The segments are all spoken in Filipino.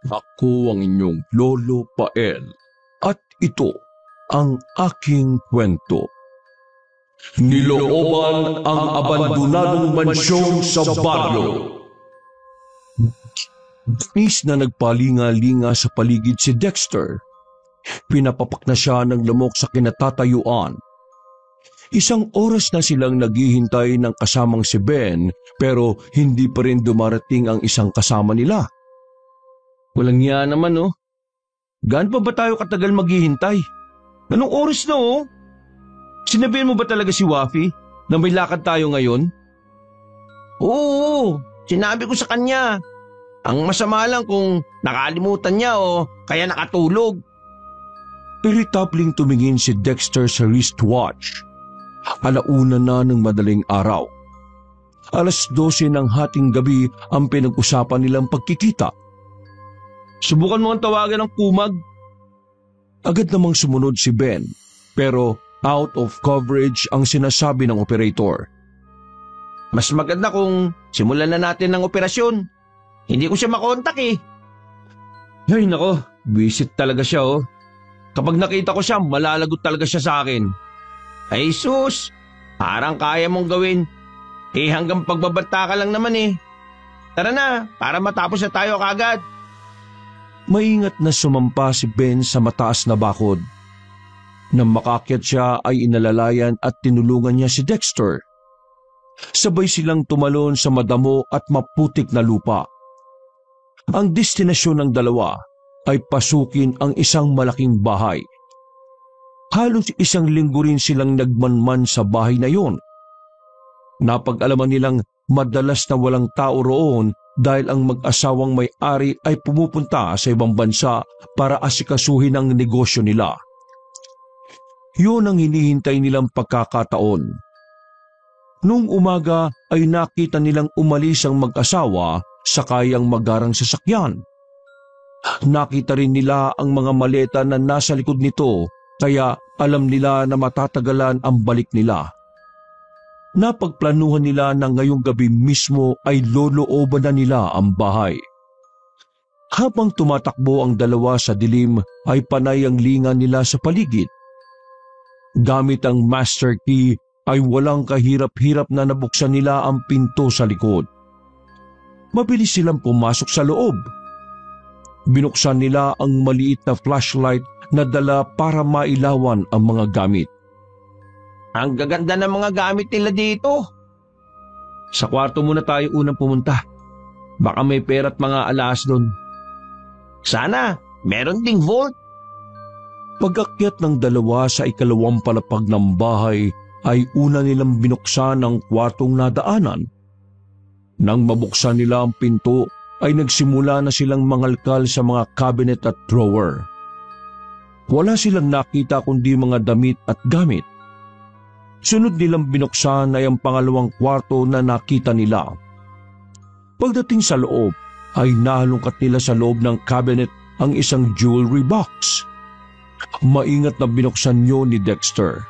Ako ang inyong Lolo Pael at ito ang aking kwento. Nilooban ang abandonadong mansyon sa baryo. Danis na nagpalinga-linga sa paligid si Dexter. Pinapapak na siya ng lamok sa kinatatayuan. Isang oras na silang naghihintay ng kasamang si Ben pero hindi pa rin dumarating ang isang kasama nila. Walang niya naman oh. Gaan pa ba tayo katagal maghihintay? Anong oras na oh? Sinabihan mo ba talaga si Wafi na may lakad tayo ngayon? Oo, sinabi ko sa kanya. Ang masama lang kung nakalimutan niya o kaya nakatulog. Irritabling tumingin si Dexter sa wristwatch. Alauna na ng madaling araw. 12:00 ng hating gabi ang pinag-usapan nilang pagkikita. Subukan mo ang tawagan ng kumag. Agad namang sumunod si Ben, pero out of coverage ang sinasabi ng operator. Mas maganda kung simulan na natin ng operasyon. Hindi ko siya makontak eh. Ay nako, visit talaga siya oh. Kapag nakita ko siya, malalagot talaga siya sa akin. Ay sus, parang kaya mong gawin. Eh hanggang pagbabanta ka lang naman eh. Tara na, para matapos na tayo kagad. Maingat na sumampa si Ben sa mataas na bakod. Nang makakyat siya ay inalalayan at tinulungan niya si Dexter. Sabay silang tumalon sa madamo at maputik na lupa. Ang destinasyon ng dalawa ay pasukin ang isang malaking bahay. Halos 1 linggo rin silang nagmanman sa bahay na yon. Napag-alaman nilang madalas na walang tao roon dahil ang mag-asawang may-ari ay pumupunta sa ibang bansa para asikasuhin ang negosyo nila. Yun ang hinihintay nilang pagkakataon. Noong umaga ay nakita nilang umalis ang mag-asawa sa kayang magarang sasakyan. Nakita rin nila ang mga maleta na nasa likod nito kaya alam nila na matatagalan ang balik nila. Napagplanuhan nila na ngayong gabi mismo ay lolooban na nila ang bahay. Habang tumatakbo ang dalawa sa dilim ay panay ang linga nila sa paligid. Gamit ang master key ay walang kahirap-hirap na nabuksan nila ang pinto sa likod. Mabilis silang pumasok sa loob. Binuksan nila ang maliit na flashlight na dala para mailawan ang mga gamit. Ang gaganda ng mga gamit nila dito. Sa kwarto muna tayo unang pumunta. Baka may pera at mga alahas doon. Sana, meron ding vault. Pag-akyat ng dalawa sa 2nd palapag ng bahay ay una nilang binuksan ang kwartong nadaanan. Nang mabuksan nila ang pinto ay nagsimula na silang mangalkal sa mga cabinet at drawer. Wala silang nakita kundi mga damit at gamit. Sunod nilang binuksan ay ang pangalawang kwarto na nakita nila. Pagdating sa loob ay nahalungkat nila sa loob ng cabinet ang isang jewelry box. Maingat na binuksan yun ni Dexter.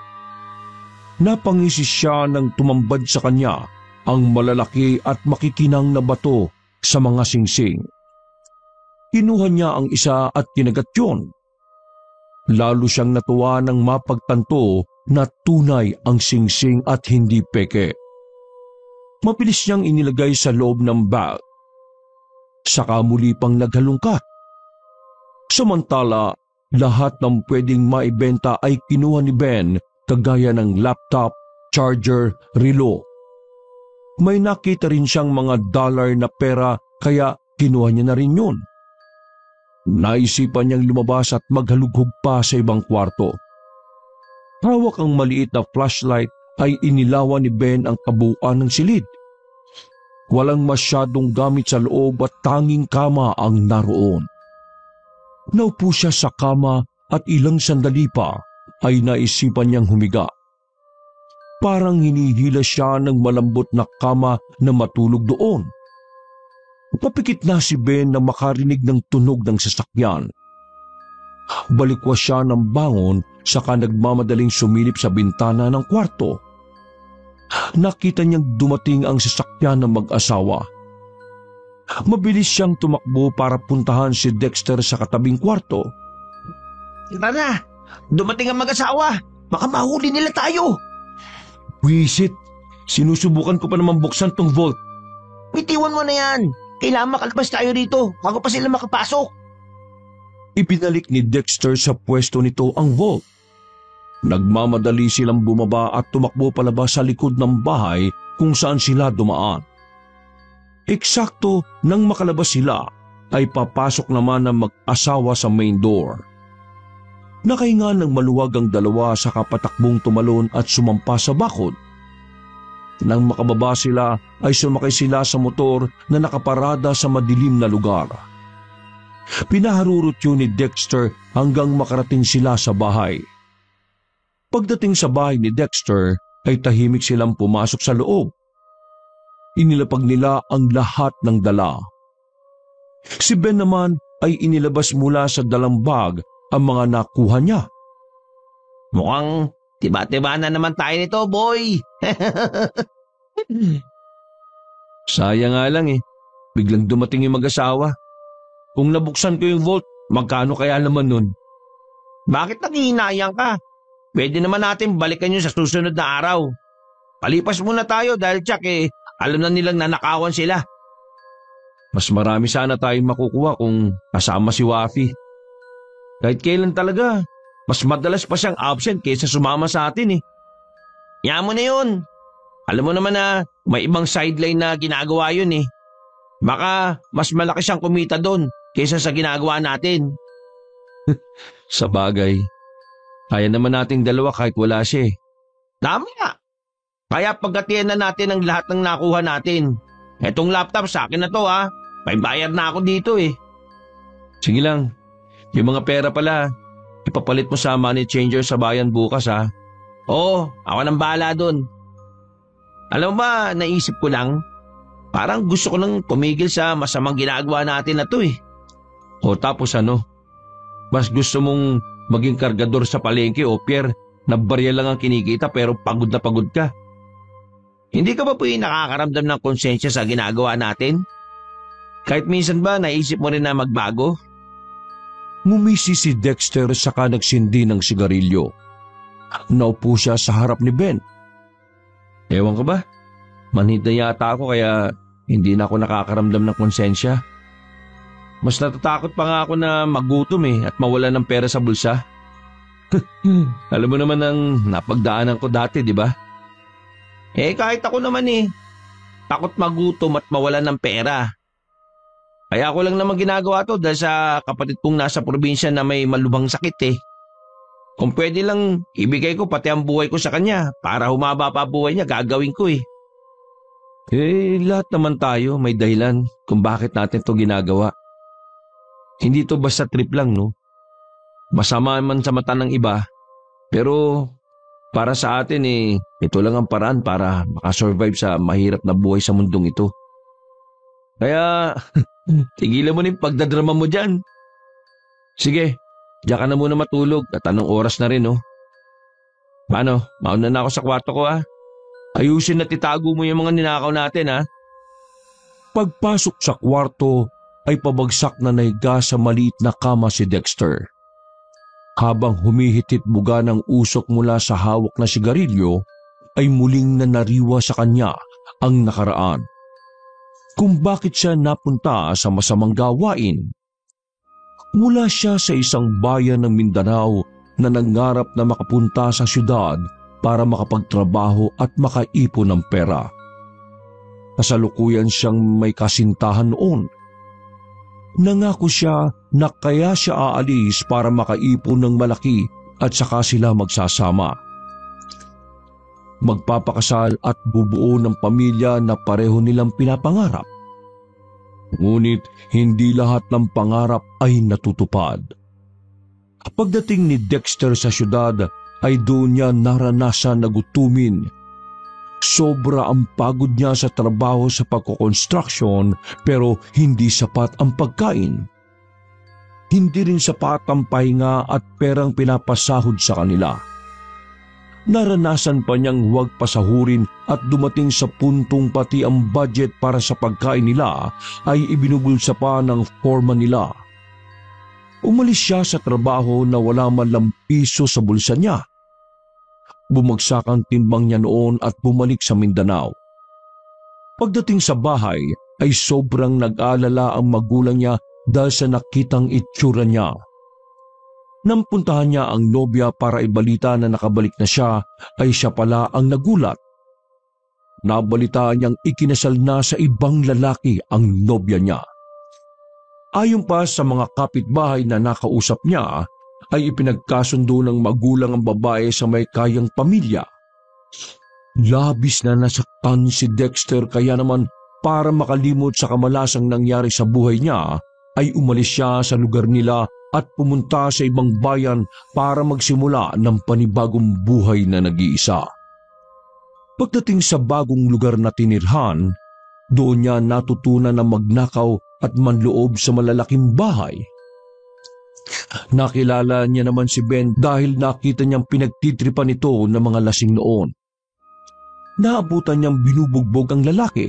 Napangisi siya nang tumambad sa kanya ang malalaki at makikinang na bato sa mga singsing. Kinuha niya ang isa at kinagat yun. Lalo siyang natuwa nang mapagtanto na tunay ang singsing at hindi peke. Mabilis niyang inilagay sa loob ng bag. Saka muli pang naghalungkat. Samantala, lahat ng pwedeng maibenta ay kinuha ni Ben kagaya ng laptop, charger, relo. May nakita rin siyang mga dollar na pera kaya kinuha niya na rin yun. Naisipan niyang lumabas at maghalughog pa sa ibang kwarto. Hawak ang maliit na flashlight ay inilawan ni Ben ang kabuuan ng silid. Walang masyadong gamit sa loob at tanging kama ang naroon. Naupo siya sa kama at ilang sandali pa ay naisipan niyang humiga. Parang hinihila siya ng malambot na kama na matulog doon. Papikit na si Ben na makarinig ng tunog ng sasakyan. Balikwas siya ng bangon saka nagmamadaling sumilip sa bintana ng kwarto. Nakita niyang dumating ang sasakyan ng mag-asawa. Mabilis siyang tumakbo para puntahan si Dexter sa katabing kwarto. Tara, dumating ang mag-asawa. Baka mahuli nila tayo. Wisit, sinusubukan ko pa naman buksan tong vault. Bitiwan mo na yan. Kailangan makalabas tayo dito bago pa sila makapasok. Ipinalik ni Dexter sa pwesto nito ang vault. Nagmamadali silang bumaba at tumakbo palabas sa likod ng bahay kung saan sila dumaan. Eksakto nang makalabas sila ay papasok naman ang mag-asawa sa main door. Nakahinga ng maluwag ang dalawa sa kapatakbong tumalon at sumampa sa bakod. Nang makababa sila ay sumakay sila sa motor na nakaparada sa madilim na lugar. Pinaharurot yun ni Dexter hanggang makarating sila sa bahay. Pagdating sa bahay ni Dexter ay tahimik silang pumasok sa loob. Inilapag nila ang lahat ng dala. Si Ben naman ay inilabas mula sa dalang bag ang mga nakuha niya. Mukhang tiba-tiba na naman tayo nito, boy. Sayang nga lang biglang dumating yung mag-asawa. Kung nabuksan ko yung vault, magkano kaya naman nun? Bakit nanghihinayang ka? Pwede naman natin balikan yun sa susunod na araw. Palipas muna tayo dahil tsak alam na nilang nanakawan sila. Mas marami sana tayong makukuha kung kasama si Wafi. Kahit kailan talaga, mas madalas pa siyang absent kaysa sumama sa atin Yan mo na yun. Alam mo naman na may ibang sideline na ginagawa yun Baka mas malaki siyang kumita doon kaysa sa ginagawa natin. Sa bagay, kaya naman nating dalawa kahit wala siya Tama nga. Kaya pagkatiyan na natin ang lahat ng nakuha natin. Etong laptop sa akin na to May bayad na ako dito Sige lang. Yung mga pera pala, ipapalit mo sa money changer sa bayan bukas Oo, ako nang bahala doon. Alam mo ba, naisip ko lang, parang gusto ko nang tumigil sa masamang ginagawa natin na to O tapos mas gusto mong maging kargador sa palengke o pier na barya lang ang kinikita pero pagod na pagod ka? Hindi ka ba nakakaramdam ng konsensya sa ginagawa natin? Kahit minsan ba naisip mo rin na magbago? Ngumisi si Dexter saka nagsindi ng sigarilyo. Naupo siya sa harap ni Ben. Ewan ka ba? Manhid na yata ako kaya hindi na ako nakakaramdam ng konsensya. Mas natatakot pa nga ako na magutom at mawala ng pera sa bulsa. Alam mo naman ang napagdaanan ko dati, di ba? Kahit ako naman takot magutom at mawala ng pera. Kaya ako lang naman ginagawa to dahil sa kapatid kong nasa probinsya na may malubhang sakit Kung pwede lang, ibigay ko pati ang buhay ko sa kanya para humaba pa buhay niya, gagawin ko Lahat naman tayo may dahilan kung bakit natin to ginagawa. Hindi to basta trip lang, no? Masama man sa mata ng iba, pero para sa atin ito lang ang paraan para makasurvive sa mahirap na buhay sa mundong ito. Kaya, tigilan mo na yung pagdadrama mo dyan. Sige, diyan ka na muna matulog at anong oras na rin, Paano? Mauna na ako sa kwarto ko, Ayusin at itago mo yung mga ninakaw natin, Pagpasok sa kwarto ay pabagsak na nahiga sa maliit na kama si Dexter. Habang humihitit buga ng usok mula sa hawak na sigarilyo, ay muling nanariwa sa kanya ang nakaraan. Kung bakit siya napunta sa masamang gawain. Mula siya sa isang bayan ng Mindanao na nangarap na makapunta sa syudad para makapagtrabaho at makaipon ng pera. Kasalukuyan siyang may kasintahan noon. Nangako siya na kaya siya aalis para makaipon ng malaki at saka sila magsasama. Magpapakasal at bubuo ng pamilya na pareho nilang pinapangarap. Ngunit hindi lahat ng pangarap ay natutupad. Pagdating ni Dexter sa syudad ay doon niya naranasan na gutumin. Sobra ang pagod niya sa trabaho sa pagkoconstruction pero hindi sapat ang pagkain. Hindi rin sapat ang pahinga at perang pinapasahod sa kanila. naranasan pa niyang huwag pasahurin at dumating sa puntong pati ang budget para sa pagkain nila ay ibinubulsa pa ng foreman nila. Umalis siya sa trabaho na wala man lang piso sa bulsa niya. Bumagsak ang timbang niya noon at bumalik sa Mindanao. Pagdating sa bahay ay sobrang nag-alala ang magulang niya dahil sa nakitang itsura niya. Nang puntahan niya ang nobya para ibalita na nakabalik na siya, ay siya pala ang nagulat. Nabalitaan niyang ikinasal na sa ibang lalaki ang nobya niya. Ayon pa sa mga kapitbahay na nakausap niya, ay ipinagkasundo ng magulang ang babae sa may kayang pamilya. Labis na nasaktan si Dexter kaya naman para makalimot sa kamalasang nangyari sa buhay niya, ay umalis siya sa lugar nila at pumunta sa ibang bayan para magsimula ng panibagong buhay na nag-iisa. Pagdating sa bagong lugar na tinirhan, doon niya natutunan na magnakaw at manloob sa malalaking bahay. Nakilala niya naman si Ben dahil nakita niyang pinagtitripan ito ng mga lasing noon. Naabutan niyang binubugbog ang lalaki.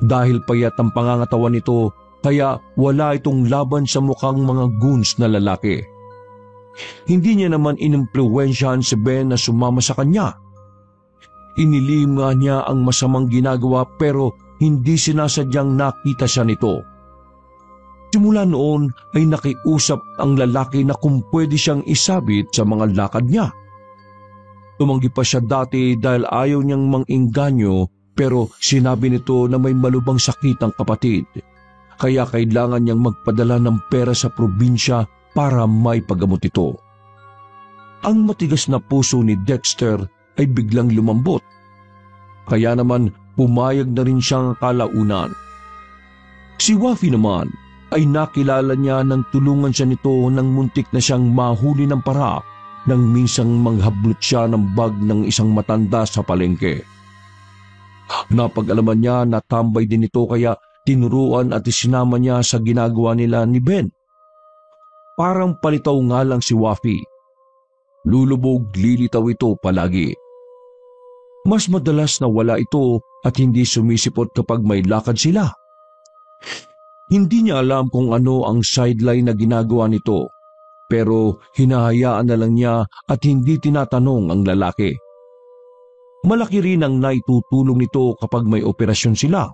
Dahil payat ang pangangatawan nito, kaya wala itong laban sa mukhang mga goons na lalaki. Hindi niya naman inimpluwensyahan si Ben na sumama sa kanya. Inilihim nga niya ang masamang ginagawa pero hindi sinasadyang nakita siya nito. Simula noon ay nakiusap ang lalaki na kung pwede siyang isabit sa mga lakad niya. Tumanggi pa siya dati dahil ayaw niyang mang-inganyo pero sinabi nito na may malubhang sakit ang kapatid. Kaya kailangan niyang magpadala ng pera sa probinsya para may paggamot ito. Ang matigas na puso ni Dexter ay biglang lumambot. Kaya naman pumayag na rin siyang kalaunan. Si Wafi naman ay nakilala niya nang tulungan siya nito nang muntik na siyang mahuli ng para nang minsang manghablot siya ng bag ng isang matanda sa palengke. Napag-alaman niya na tambay din ito kaya tinuruan at isinama niya sa ginagawa nila ni Ben. Parang palitaw nga lang si Wafi. Lulubog, lilitaw ito palagi. Mas madalas na wala ito at hindi sumisipot kapag may lakad sila. Hindi niya alam kung ano ang sideline na ginagawa nito, pero hinahayaan na lang niya at hindi tinatanong ang lalaki. Malaki rin ang naitutulong nito kapag may operasyon sila.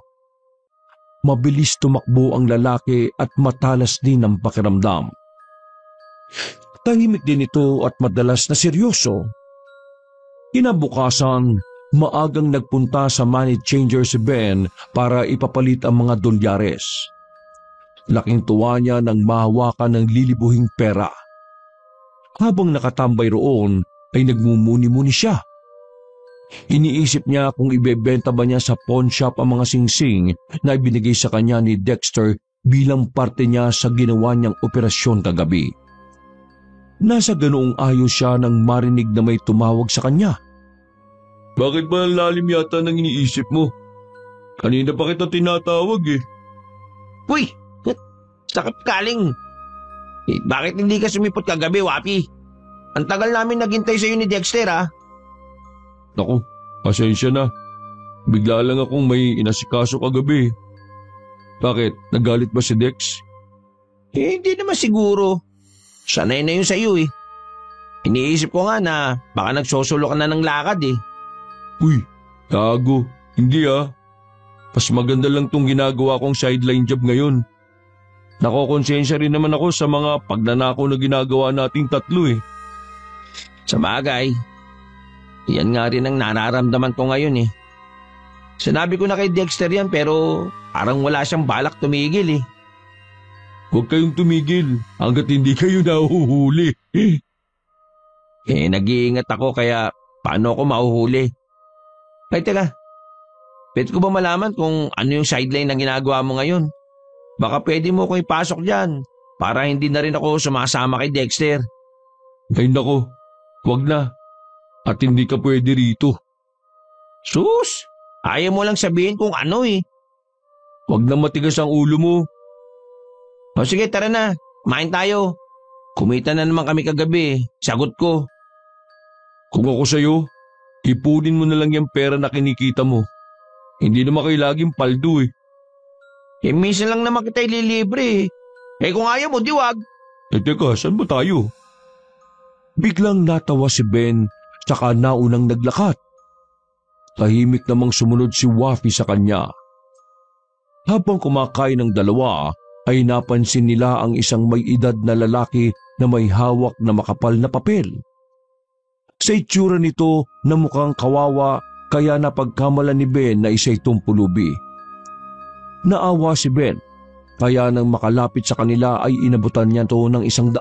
Mabilis tumakbo ang lalaki at matalas din ang pakiramdam. Tahimik din ito at madalas na seryoso. Kinabukasan, maagang nagpunta sa money changer si Ben para ipapalit ang mga dolyares. Laking tuwa niya nang mahawakan ng lilibuhing pera. Habang nakatambay roon ay nagmumuni-muni siya. Iniisip niya kung ibebenta ba niya sa pawn shop ang mga singsing na ibinigay sa kanya ni Dexter bilang parte niya sa ginawa niyang operasyon kagabi. Nasa ganoong ayos siya nang marinig na may tumawag sa kanya. Bakit ba ang lalim yata ng iniisip mo? Kanina pa kita tinatawag eh. Uy! Sakit kaling! Bakit hindi ka sumipot kagabi, Wapi? Ang tagal namin naghintay sa'yo ni Dexter, ha? Naku, pasensya na. Bigla lang akong may inasikaso kagabi. Bakit? Nagalit ba si Dex? Hindi naman siguro. Sanay na yun sa'yo eh. Iniisip ko nga na baka nagsosolo ka na ng lakad eh. Uy, gago. Hindi ah. Mas maganda lang tong ginagawa kong sideline job ngayon. Nakokonsensya rin naman ako sa mga pagnanakaw na ginagawa nating tatlo eh. Sa bagay, yan nga rin ang nararamdaman ko ngayon eh. Sinabi ko na kay Dexter yan pero parang wala siyang balak tumigil eh. Huwag kayong tumigil hanggat hindi kayo nahuhuli. Nag-iingat ako kaya paano ako mahuhuli? Ay teka, pwede ko ba malaman kung ano yung sideline na ginagawa mo ngayon? Baka pwede mo ko ipasok dyan para hindi na rin ako sumasama kay Dexter. Ay nako, huwag na. At hindi ka pwede rito. Sus, ayaw mo lang sabihin kung ano eh. Huwag na matigas ang ulo mo. O sige, tara na. Kumain tayo. Kumita na naman kami kagabi. Sagot ko. Kung ako sa'yo, ipunin mo na lang yung pera na kinikita mo. Hindi naman kayo laging paldo eh. Minsan lang naman kita ililibre eh. Kung ayaw mo, diwag. Teka, saan ba tayo? Biglang natawa si Ben saka naunang naglakat. Tahimik namang sumunod si Wafi sa kanya. Habang kumakain ng dalawa, ay napansin nila ang isang may edad na lalaki na may hawak na makapal na papel. Sa itsura nito na mukhang kawawa, kaya napagkamalan ni Ben na isa itong pulubi. Naawa si Ben, kaya nang makalapit sa kanila ay inabutan niya ito ng 100.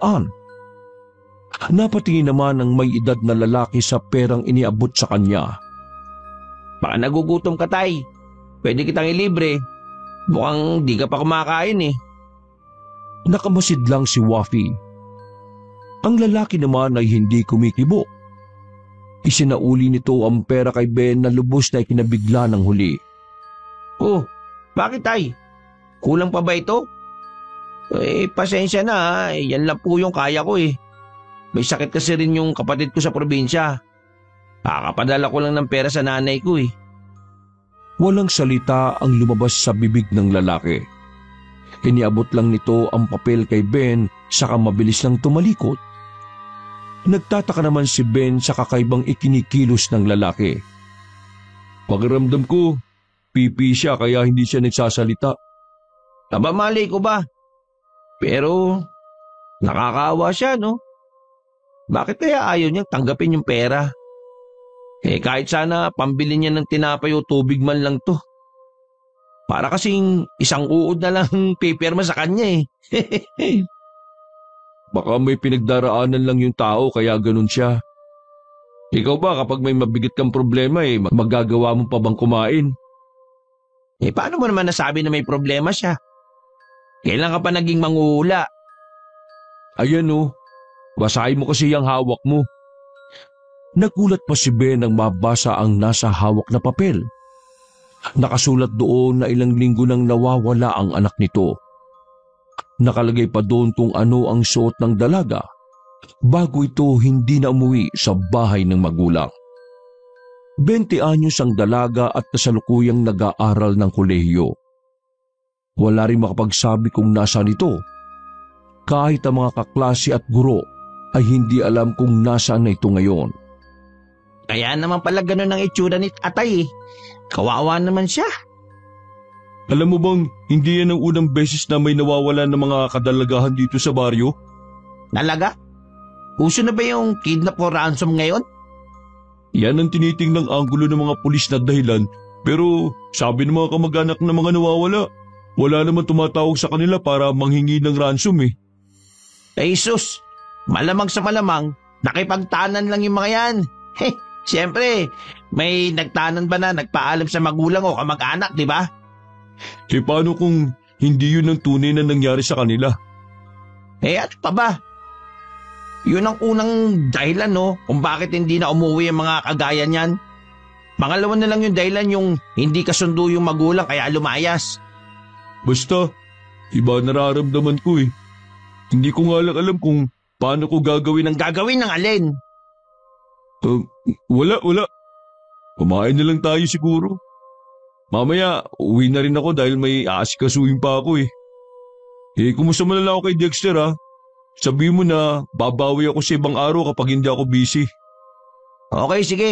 Napatingin naman ang may edad na lalaki sa perang iniabot sa kanya. Baka nagugutom ka, tay. Pwede kitang ilibre. Mukhang di ka pa kumakain eh. Nakamasid lang si Wafi. Ang lalaki naman ay hindi kumikibo. Isinauli nito ang pera kay Ben na lubos na ikinabigla ng huli. Oh, bakit tay? Kulang pa ba ito? Pasensya na ha. Yan lang po yung kaya ko eh. May sakit kasi rin yung kapatid ko sa probinsya. Kakapadala ko lang ng pera sa nanay ko eh. Walang salita ang lumabas sa bibig ng lalaki. Iniabot lang nito ang papel kay Ben saka mabilis lang tumalikod. Nagtataka naman si Ben sa kakaibang ikinikilos ng lalaki. Pakiramdam ko, pipi siya kaya hindi siya nagsasalita. Aba malay ko ba? Pero nakakaawa siya no? Bakit kaya ayaw niyang tanggapin yung pera? Kahit sana pambili niya ng tinapay o tubig man lang to. Para kasing isang uod na lang pipirma sa kanya eh. Baka may pinagdaraanan lang yung tao kaya ganun siya. Ikaw ba kapag may mabigat kang problema magagawa mo pa bang kumain? Paano mo naman nasabi na may problema siya? Kailan ka pa naging manghuhula? Ayan oh, basahin mo kasi yung hawak mo. Nagulat pa si Ben nang mabasa ang nasa hawak na papel. Nakasulat doon na ilang linggo nang nawawala ang anak nito. Nakalagay pa doon kung ano ang suot ng dalaga bago ito hindi na umuwi sa bahay ng magulang. 20 anyos ang dalaga at kasalukuyang nag-aaral ng kolehiyo. Wala rin makapagsabi kung nasaan ito. Kahit ang mga kaklase at guro ay hindi alam kung nasaan na ito ngayon. Kaya naman pala ganun ang itsura ni tatay eh. Kawawa naman siya. Alam mo bang hindi yan ang unang beses na may nawawala ng mga kadalagahan dito sa baryo? Talaga? Uso na ba yung kidnap or ransom ngayon? Yan ang tinitingnang anggulo ng mga pulis na dahilan, pero sabi ng mga kamag-anak ng mga nawawala, wala naman tumatawag sa kanila para manghingi ng ransom eh. Jesus, malamang sa malamang, nakipagtanan lang yung mga yan. Siyempre, may nagtanan ba na nagpaalam sa magulang o kamag-anak, di ba? Paano kung hindi yun ang tunay na nangyari sa kanila? Ano pa ba? Yun ang unang dahilan no, kung bakit hindi na umuwi ang mga kagaya niyan. Pangalawa na lang yung dahilan yung hindi kasundo yung magulang kaya lumayas. Basta, iba nararamdaman ko eh. Hindi ko nga lang alam kung paano ko gagawin Ang gagawin ng alin? Wala. Kumain na lang tayo siguro. Mamaya, uwi na rin ako dahil may aasikasuhin pa ako eh. Kumusta mo na lang ako kay Dexter ha? Sabihin mo na babawi ako sa ibang araw kapag hindi ako busy. Okay, sige.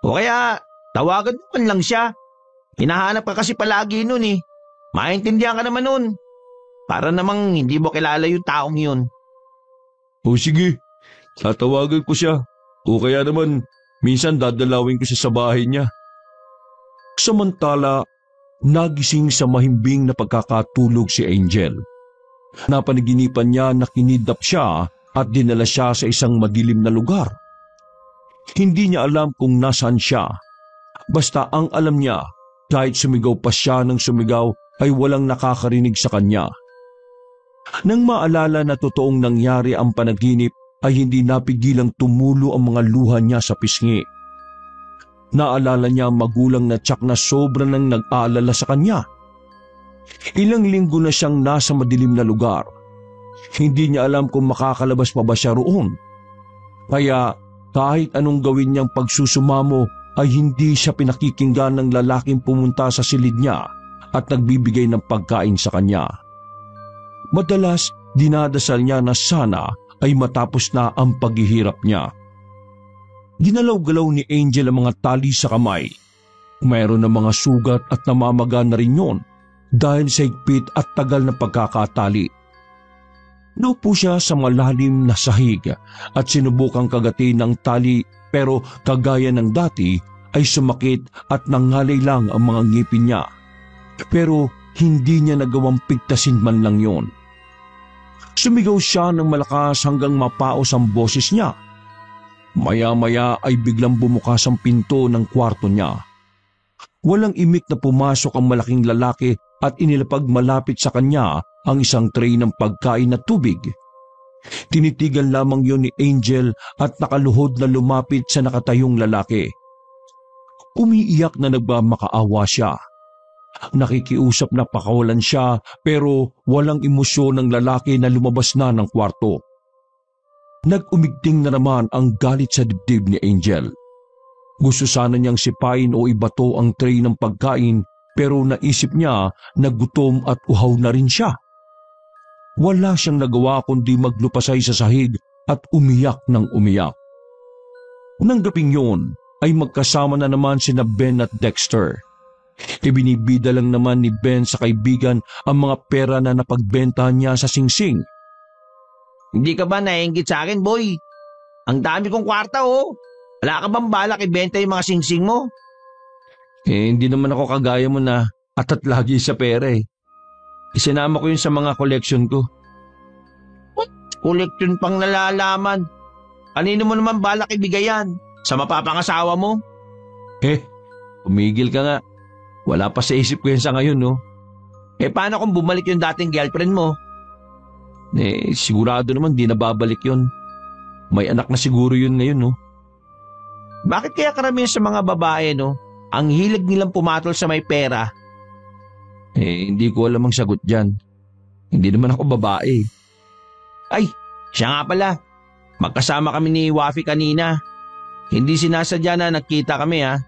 O kaya, tawagan mo man lang siya. Hinahanap ka kasi palagi nun eh. Maintindihan ka naman nun. Para namang hindi mo kilala yung taong yun. O sige, tatawagan ko siya. O kaya naman, minsan dadalawin ko siya sa bahay niya. Samantala, nagising sa mahimbing na pagkakatulog si Angel. Napanaginipan niya na kinidnap siya at dinala siya sa isang madilim na lugar. Hindi niya alam kung nasaan siya. Basta ang alam niya, kahit sumigaw pa siya ng sumigaw ay walang nakakarinig sa kanya. Nang maalala na totoong nangyari ang panaginip ay hindi napigilang tumulo ang mga luha niya sa pisngi. Naalala niya ang magulang na tiyak na sobra nang nag-aalala sa kanya. Ilang linggo na siyang nasa madilim na lugar. Hindi niya alam kung makakalabas pa ba siya roon. Kaya kahit anong gawin niyang pagsusumamo ay hindi siya pinakikinggan ng lalaking pumunta sa silid niya at nagbibigay ng pagkain sa kanya. Madalas dinadasal niya na sana ay matapos na ang paghihirap niya. Ginalaw-galaw ni Angel ang mga tali sa kamay. Mayroon ng mga sugat at namamaga na rin yun dahil sa higpit at tagal na pagkakatali. Naupo siya sa malalim na sahig at sinubukang kagatin ng tali pero kagaya ng dati ay sumakit at nangalay lang ang mga ngipin niya. Pero hindi niya nagawang pigtasin man lang yon. Sumigaw siya ng malakas hanggang mapaos ang boses niya. Maya-maya ay biglang bumukas ang pinto ng kwarto niya. Walang imik na pumasok ang malaking lalaki at inilapag malapit sa kanya ang isang tray ng pagkain na tubig. Tinitigan lamang yon ni Angel at nakaluhod na lumapit sa nakatayong lalaki. Umiiyak na nagmamakaawa siya. Nakikiusap na pakawalan siya pero walang emosyon ng lalaki na lumabas na ng kwarto. Nag-umigting na naman ang galit sa dibdib ni Angel. Gusto sana niyang sipain o ibato ang tray ng pagkain pero naisip niya na gutom at uhaw na rin siya. Wala siyang nagawa kundi maglupasay sa sahig at umiyak ng umiyak. Nang gabing yun ay magkasama na naman sina Ben at Dexter. Ibinibida lang naman ni Ben sa kaibigan ang mga pera na napagbentahan niya sa Singsing. Hindi ka ba naiinggit sa akin, boy? Ang dami kong kwarta, oh. Wala ka bang balak ibenta yung mga singsing mo? Hindi naman ako kagaya mo na atat lagi sa pera eh. Isinama ko yun sa mga collection ko. Collection pang nalalaman. Kanino mo naman balak ibigay yan? Sa mapapangasawa mo? Umigil ka nga. Wala pa sa isip ko yan sa ngayon, no? Paano kung bumalik yung dating girlfriend mo? Sigurado naman di na babalik yun. May anak na siguro yun ngayon, no? Bakit kaya karamihan sa mga babae, no? Ang hilig nilang pumatol sa may pera. Hindi ko alam ang sagot dyan. Hindi naman ako babae. Ay, siya nga pala. Magkasama kami ni Wafi kanina. Hindi sinasadya na nagkita kami, ha?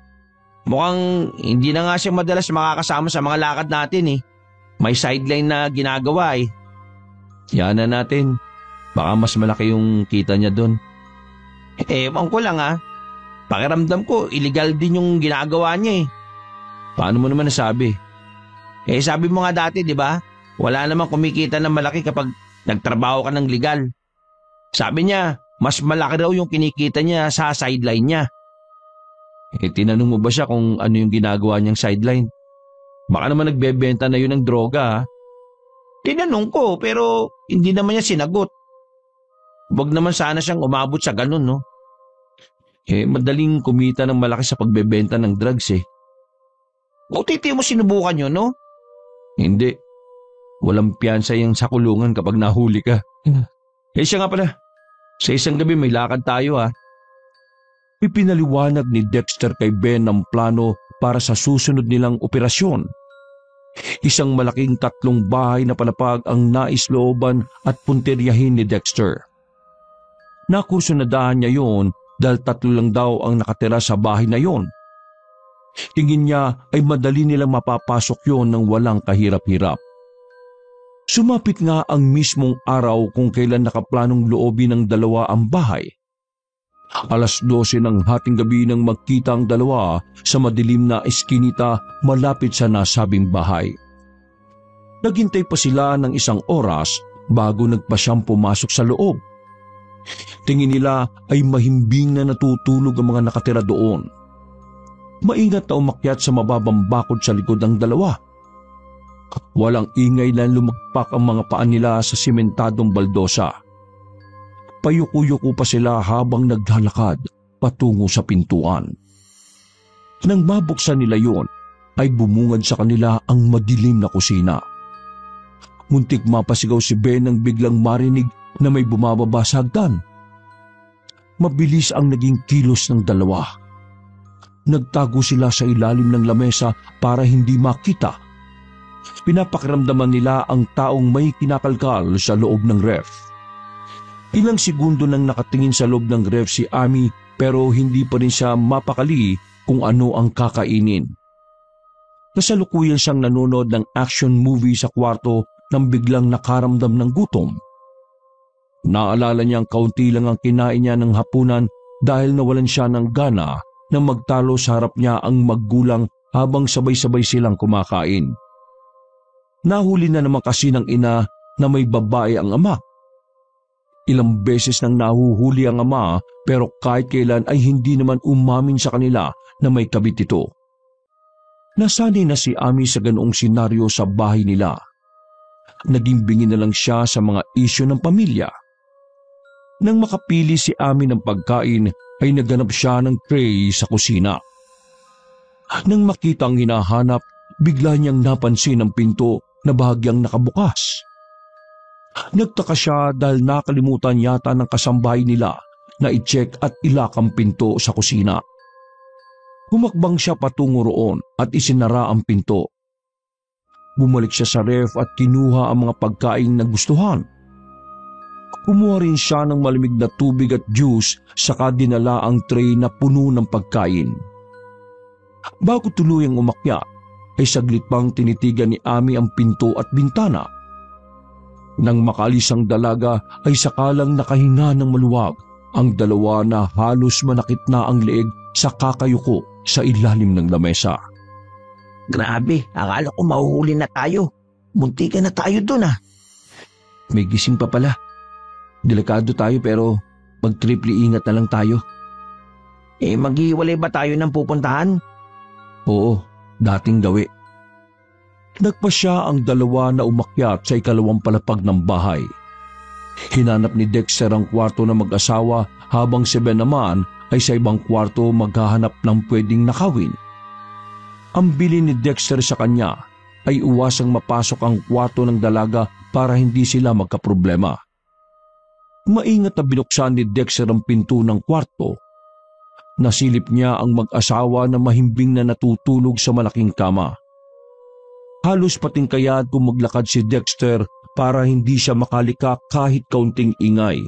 Mukhang hindi na nga siya madalas makakasama sa mga lakad natin, eh. May sideline na ginagawa, eh. Yan na natin. Baka mas malaki yung kita niya doon. Ewan ko lang, ha? Pakiramdam ko, illegal din yung ginagawa niya, eh. Paano mo naman nasabi? Sabi mo nga dati, di ba? Wala namang kumikita ng malaki kapag nagtrabaho ka ng legal. Sabi niya, mas malaki raw yung kinikita niya sa sideline niya. Tinanong mo ba siya kung ano yung ginagawa niyang sideline? Baka naman nagbebenta na yun ng droga, ha? Tinanong ko, pero hindi naman niya sinagot. Huwag naman sana siyang umabot sa ganun, no? Madaling kumita ng malaki sa pagbebenta ng drugs, eh. Buti mo sinubukan yun, no? Hindi. Walang piyansa yung sa kulungan kapag nahuli ka. Siya nga pala. Sa isang gabi may lakad tayo, ha? Ipinaliwanag ni Dexter kay Ben ang plano para sa susunod nilang operasyon. Isang malaking 3 bahay na palapag ang naislooban at punteryahin ni Dexter. Nakursunadahan niya yon dahil 3 lang daw ang nakatira sa bahay na yon. Tingin niya ay madali nilang mapapasok yon ng walang kahirap-hirap. Sumapit nga ang mismong araw kung kailan nakaplanong loobin ng 2 ang bahay. 12:00 ng hating gabi nang magkita ang 2 sa madilim na eskinita malapit sa nasabing bahay. Naghintay pa sila ng 1 oras bago nagpasyang pumasok sa loob. Tingin nila ay mahimbing na natutulog ang mga nakatira doon. Maingat na umakyat sa mababang bakod sa likod ng 2. Walang ingay na lumagpak ang mga paa nila sa simentadong baldosa. Payuko-yuko pa sila habang naglalakad patungo sa pintuan. Nang mabuksan nila yon, ay bumungad sa kanila ang madilim na kusina. Muntik mapasigaw si Ben nang biglang marinig na may bumababa sa hagdan. Mabilis ang naging kilos ng 2. Nagtago sila sa ilalim ng lamesa para hindi makita. Pinapakiramdaman nila ang taong may kinakalkal sa loob ng ref. Ilang segundo nang nakatingin sa loob ng ref si Amy pero hindi pa rin siya mapakali kung ano ang kakainin. Kasalukuyan siyang nanonood ng action movie sa kwarto nang biglang nakaramdam ng gutom. Naalala niyang kaunti lang ang kinain niya ng hapunan dahil nawalan siya ng gana nang magtalo sa harap niya ang maggulang habang sabay-sabay silang kumakain. Nahuli na naman kasi ng ina na may babae ang ama. Ilang beses nang nahuhuli ang ama pero kahit kailan ay hindi naman umamin sa kanila na may kabit ito. Nasanay na si Ami sa ganoong senaryo sa bahay nila. Naging bingi na lang siya sa mga isyu ng pamilya. Nang makapili si Ami ng pagkain ay naghanap siya ng tray sa kusina. Nang makita ang hinahanap, bigla niyang napansin ang pinto na bahagyang nakabukas. Nagtaka siya dahil nakalimutan yata ng kasambahay nila na i-check at ilak ang pinto sa kusina. Humakbang siya patungo roon at isinara ang pinto. Bumalik siya sa ref at kinuha ang mga pagkain na gustuhan. Kumuha rin siya ng malamig na tubig at juice saka dinala ang tray na puno ng pagkain. Bago tuluyang umakyat, ay saglit pang tinitigan ni Ami ang pinto at bintana. Nang makalis ang dalaga ay sakalang nakahinga ng maluwag ang dalawa na halos manakit na ang leeg sa kakayuko sa ilalim ng lamesa. Grabe, akala ko mahuhuli na tayo. Muntikan na tayo dun ah. May gising pa pala. Delikado tayo pero mag-triple ingat na lang tayo. Maghiwalay ba tayo ng pupuntahan? Oo, dating gawi. Nagpasya ang dalawa na umakyat sa ikalawang palapag ng bahay. Hinanap ni Dexter ang kwarto ng mag-asawa habang si Ben naman ay sa ibang kwarto maghahanap ng pwedeng nakawin. Ang bilin ni Dexter sa kanya ay uwasang mapasok ang kwarto ng dalaga para hindi sila magkaproblema. Maingat na binuksan ni Dexter ang pinto ng kwarto. Nasilip niya ang mag-asawa na mahimbing na natutulog sa malaking kama. Halos patingkayad kung maglakad si Dexter para hindi siya makalika kahit kaunting ingay.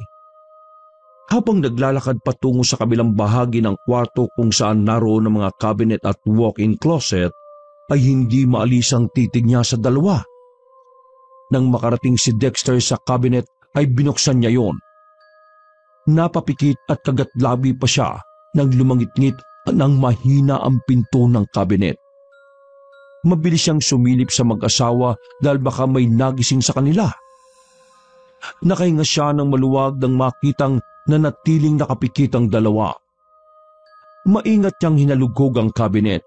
Habang naglalakad patungo sa kabilang bahagi ng kwarto kung saan naroon ang mga cabinet at walk-in closet, ay hindi maalis ang titig niya sa dalawa. Nang makarating si Dexter sa cabinet ay binuksan niya yon. Napapikit at kagatlabi pa siya nang lumangit-ngit nang mahina ang pinto ng cabinet. Mabilis siyang sumilip sa mag-asawa dahil baka may nagising sa kanila. Nakahinga siya ng maluwag nang makitang nanatiling nakapikit ang dalawa. Maingat niyang hinalugog ang cabinet.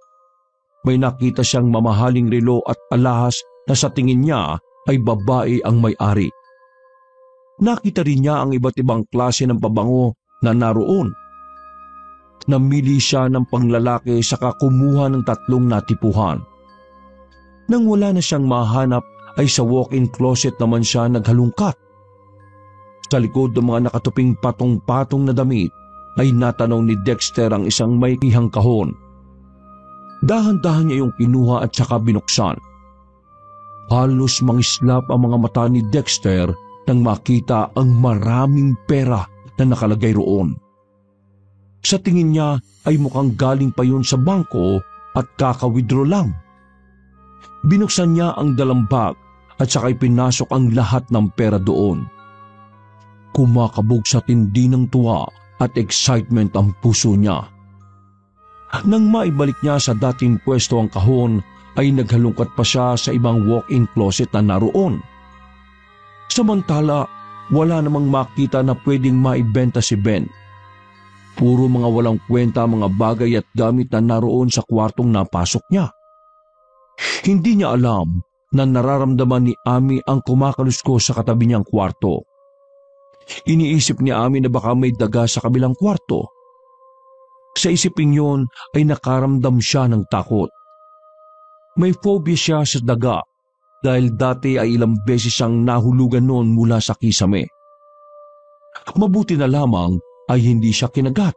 May nakita siyang mamahaling relo at alahas na sa tingin niya ay babae ang may-ari. Nakita rin niya ang iba't ibang klase ng pabango na naroon. Namili siya ng panglalaki saka kumuha ng 3 natipuhan. Nang wala na siyang mahanap ay sa walk-in closet naman siya naghalungkat. Sa likod ng mga nakatuping patong-patong na damit ay natanaw ni Dexter ang isang may ihang kahon. Dahan-dahan niya yung kinuha at saka binuksan. Halos mangislap ang mga mata ni Dexter nang makita ang maraming pera na nakalagay roon. Sa tingin niya ay mukhang galing pa yun sa bangko at kaka-withdraw lang. Binuksan niya ang dalang bag at saka ipinasok ang lahat ng pera doon. Kumakabog sa tindi ng tuwa at excitement ang puso niya. Nang maibalik niya sa dating pwesto ang kahon, ay naghalungkat pa siya sa ibang walk-in closet na naroon. Samantala, wala namang makita na pwedeng maibenta si Ben. Puro mga walang kwenta mga bagay at gamit na naroon sa kwartong napasok niya. Hindi niya alam na nararamdaman ni Ami ang kumakalusko sa katabi niyang kwarto. Iniisip ni Ami na baka may daga sa kabilang kwarto. Sa isipin yun ay nakaramdam siya ng takot. May phobia siya sa daga dahil dati ay ilang beses siyang nahulugan noon mula sa kisame. Mabuti na lamang ay hindi siya kinagat.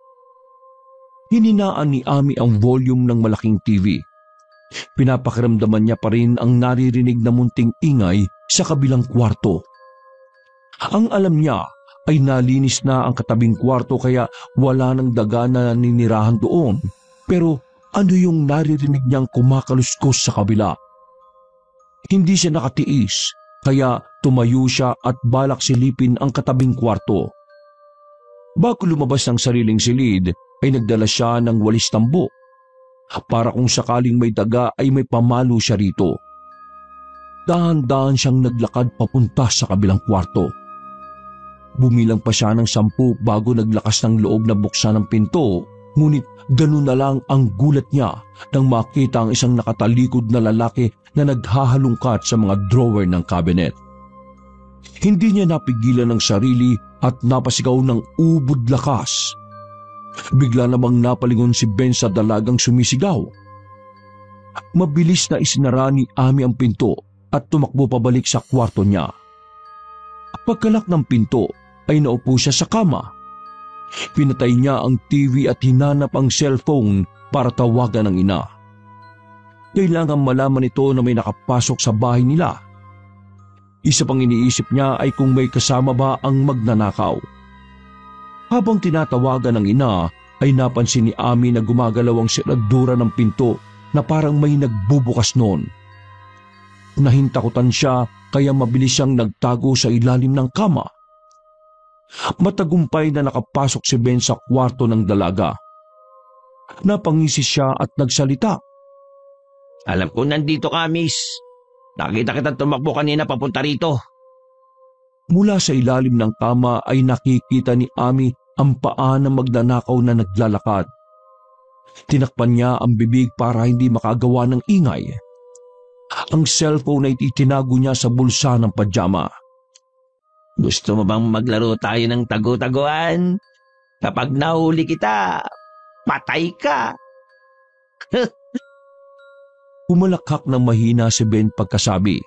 Hininaan ni Ami ang volume ng malaking TV. Pinapakiramdaman niya pa rin ang naririnig na munting ingay sa kabilang kwarto. Ang alam niya ay nalinis na ang katabing kwarto kaya wala nang daga na naninirahan doon. Pero ano yung naririnig niyang kumakaluskos sa kabila? Hindi siya nakatiis kaya tumayo siya at balak silipin ang katabing kwarto. Bago lumabas ng sariling silid ay nagdala siya ng walis tambo para kung sakaling may daga ay may pamalo siya rito. Dahan-dahan siyang naglakad papunta sa kabilang kwarto. Bumilang pa siya ng 10 bago naglakas ng loob na buksan ang pinto, ngunit ganun na lang ang gulat niya nang makita ang isang nakatalikod na lalaki na naghahalungkat sa mga drawer ng cabinet. Hindi niya napigilan ang sarili at napasigaw ng ubod lakas. Bigla namang napalingon si Ben sa dalagang sumisigaw. Mabilis na isinara ni Ami ang pinto at tumakbo pabalik sa kwarto niya. Pagkalak ng pinto ay naupo siya sa kama. Pinatay niya ang TV at hinanap ang cellphone para tawagan ang ina. Kailangan malaman ito na may nakapasok sa bahay nila. Isa pang iniisip niya ay kung may kasama ba ang magnanakaw. Habang tinatawagan ng ina ay napansin ni Ami na gumagalaw ang seladura ng pinto na parang may nagbubukas noon. Nahintakutan siya kaya mabilis siyang nagtago sa ilalim ng kama. Matagumpay na nakapasok si Ben sa kwarto ng dalaga. Napangisi siya at nagsalita. Alam ko nandito ka, miss. Nakita kitang tumakbo kanina papunta rito. Mula sa ilalim ng kama ay nakikita ni Ami ang paa ng magnanakaw na naglalakad. Tinakpan niya ang bibig para hindi makagawa ng ingay. Ang cellphone ay itinago niya sa bulsa ng pajama. Gusto mo bang maglaro tayo ng tagu-taguan? Kapag nahuli kita, patay ka. Humalakhak ng mahina si Ben pagkasabi.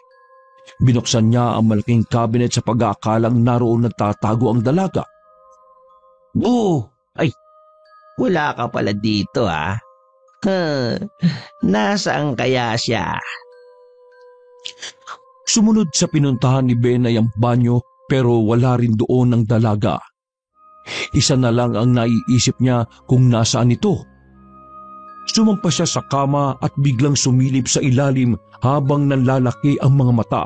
Binuksan niya ang malaking cabinet sa pag-aakalang naroon nagtatago ang dalaga. Boo! Ay, wala ka pala dito ah. Nasaan kaya siya? Sumunod sa pinuntahan ni Ben ay ang banyo pero wala rin doon ang dalaga. Isa na lang ang naiisip niya kung nasaan ito. Sumampa siya sa kama at biglang sumilip sa ilalim habang nanlalaki ang mga mata.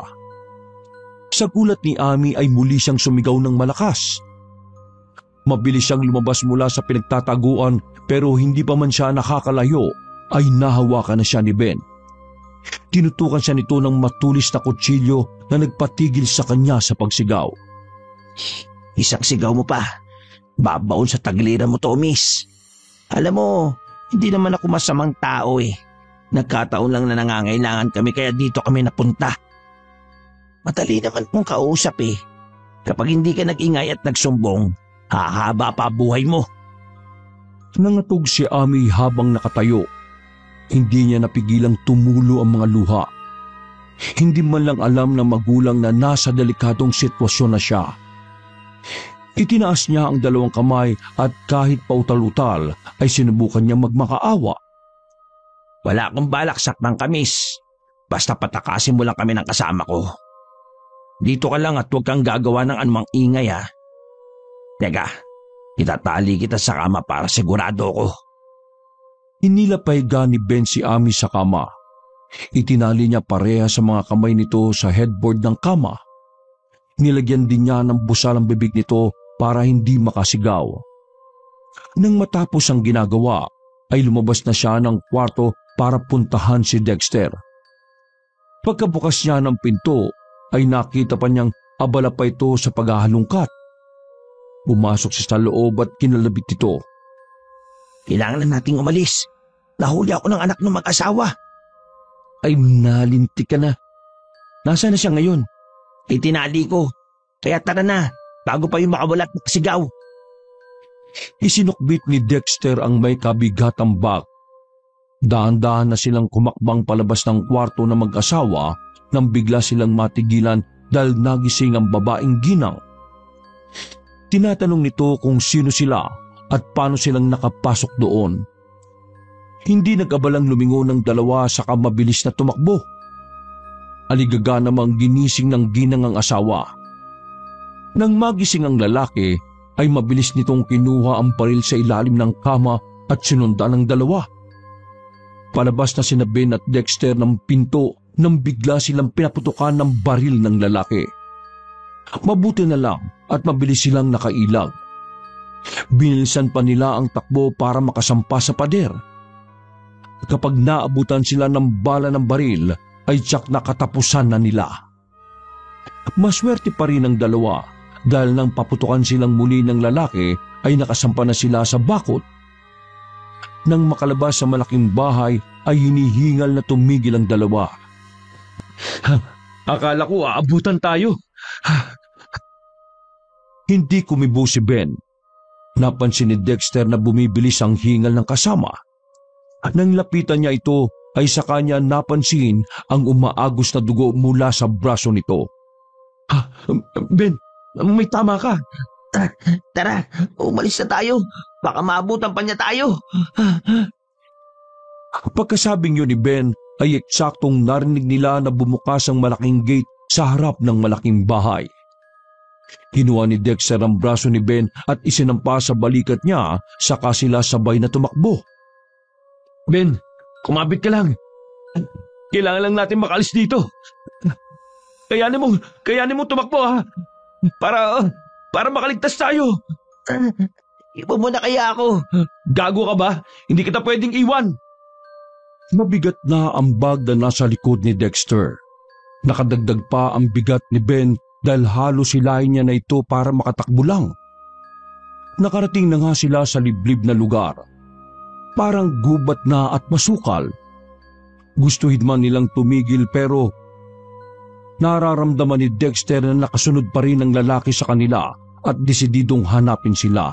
Sa gulat ni Ami ay muli siyang sumigaw ng malakas. Mabilis siyang lumabas mula sa pinagtataguan pero hindi pa man siya nakakalayo ay nahawakan na siya ni Ben. Tinutukan siya nito ng matulis na kutsilyo na nagpatigil sa kanya sa pagsigaw. Isang sigaw mo pa. Babaon sa tagliran mo to, miss. Alam mo, hindi naman ako masamang tao eh. Nagkataon lang na nangangailangan kami kaya dito kami napunta. Madali naman kong kausap eh. Kapag hindi ka nag-ingay at nagsumbong, hahaba pa buhay mo. Nangatog si Ami habang nakatayo. Hindi niya napigilang tumulo ang mga luha. Hindi man lang alam ng magulang na nasa delikadong sitwasyon na siya. Itinaas niya ang 2 kamay at kahit pautal-utal ay sinubukan niya magmakaawa. Wala akong balak saktan ka, miss. Basta patakasin mo lang kami ng kasama ko. Dito ka lang at huwag kang gagawa ng anumang ingay ha. Teka, itatali kita sa kama para sigurado ko. Inilapahiga ni Ben si Ami sa kama. Itinali niya pareha sa mga kamay nito sa headboard ng kama. Nilagyan din niya ng busal ang bibig nito para hindi makasigaw. Nang matapos ang ginagawa, ay lumabas na siya ng kwarto para puntahan si Dexter. Pagkabukas niya ng pinto, ay nakita pa niyang abala pa ito sa paghahalungkat. Pumasok siya sa loob at kinalabit ito. Kailangan na nating umalis. Nahuli ako ng anak ng mag-asawa. Ay nalintik ka na. Nasaan na siya ngayon? Itinali ko. Kaya tara na, bago pa yung makawala at makasigaw. Isinukbit ni Dexter ang may kabigatang bag. Dahan-dahan na silang kumakbang palabas ng kwarto ng mag-asawa nang bigla silang matigilan dahil nagising ang babaeng ginang. Tinatanong nito kung sino sila at paano silang nakapasok doon. Hindi nag-abalang lumingon ng 2 saka mabilis na tumakbo. Aligaga namang ginising ng ginang ang asawa. Nang magising ang lalaki, ay mabilis nitong kinuha ang baril sa ilalim ng kama at sinundan ng dalawa. Palabas na sina Ben at Dexter ng pinto nang bigla silang pinaputukan ng baril ng lalaki. Mabuti na lang at mabilis silang nakailag. Binilisan pa nila ang takbo para makasampa sa pader. Kapag naabutan sila ng bala ng baril, ay tiyak na katapusan na nila. Maswerte pa rin ang dalawa dahil nang paputukan silang muli ng lalaki ay nakasampa na sila sa bakod. Nang makalabas sa malaking bahay ay hinihingal na tumigil ang dalawa. Akala ko aabutan tayo. Hindi kumibo si Ben. Napansin ni Dexter na bumibilis ang hingal ng kasama. Nang lapitan niya ito ay sa kanya napansin ang umaagos na dugo mula sa braso nito. Ben, may tama ka. Tara, umalis na tayo. Baka maabutan pa niya tayo. Pagkasabing yun ni Ben ay eksaktong narinig nila na bumukas ang malaking gate sa harap ng malaking bahay. Kinuha ni Dexter ang braso ni Ben at isinampa sa balikat niya, saka sila sabay na tumakbo. Ben, kumabit ka lang. Kailangan lang natin makalis dito. Kayanin mo tumakbo ha. Para makaligtas tayo. Iwan mo na kaya ako. Gago ka ba? Hindi kita pwedeng iwan. Mabigat na ang bag na nasa likod ni Dexter. Nakadagdag pa ang bigat ni Ben dahil halos hilahin niya na ito para makatakbo lang. Nakarating na nga sila sa liblib na lugar. Parang gubat na at masukal. Gustuhin man nilang tumigil pero nararamdaman ni Dexter na nakasunod pa rin ang lalaki sa kanila at desididong hanapin sila.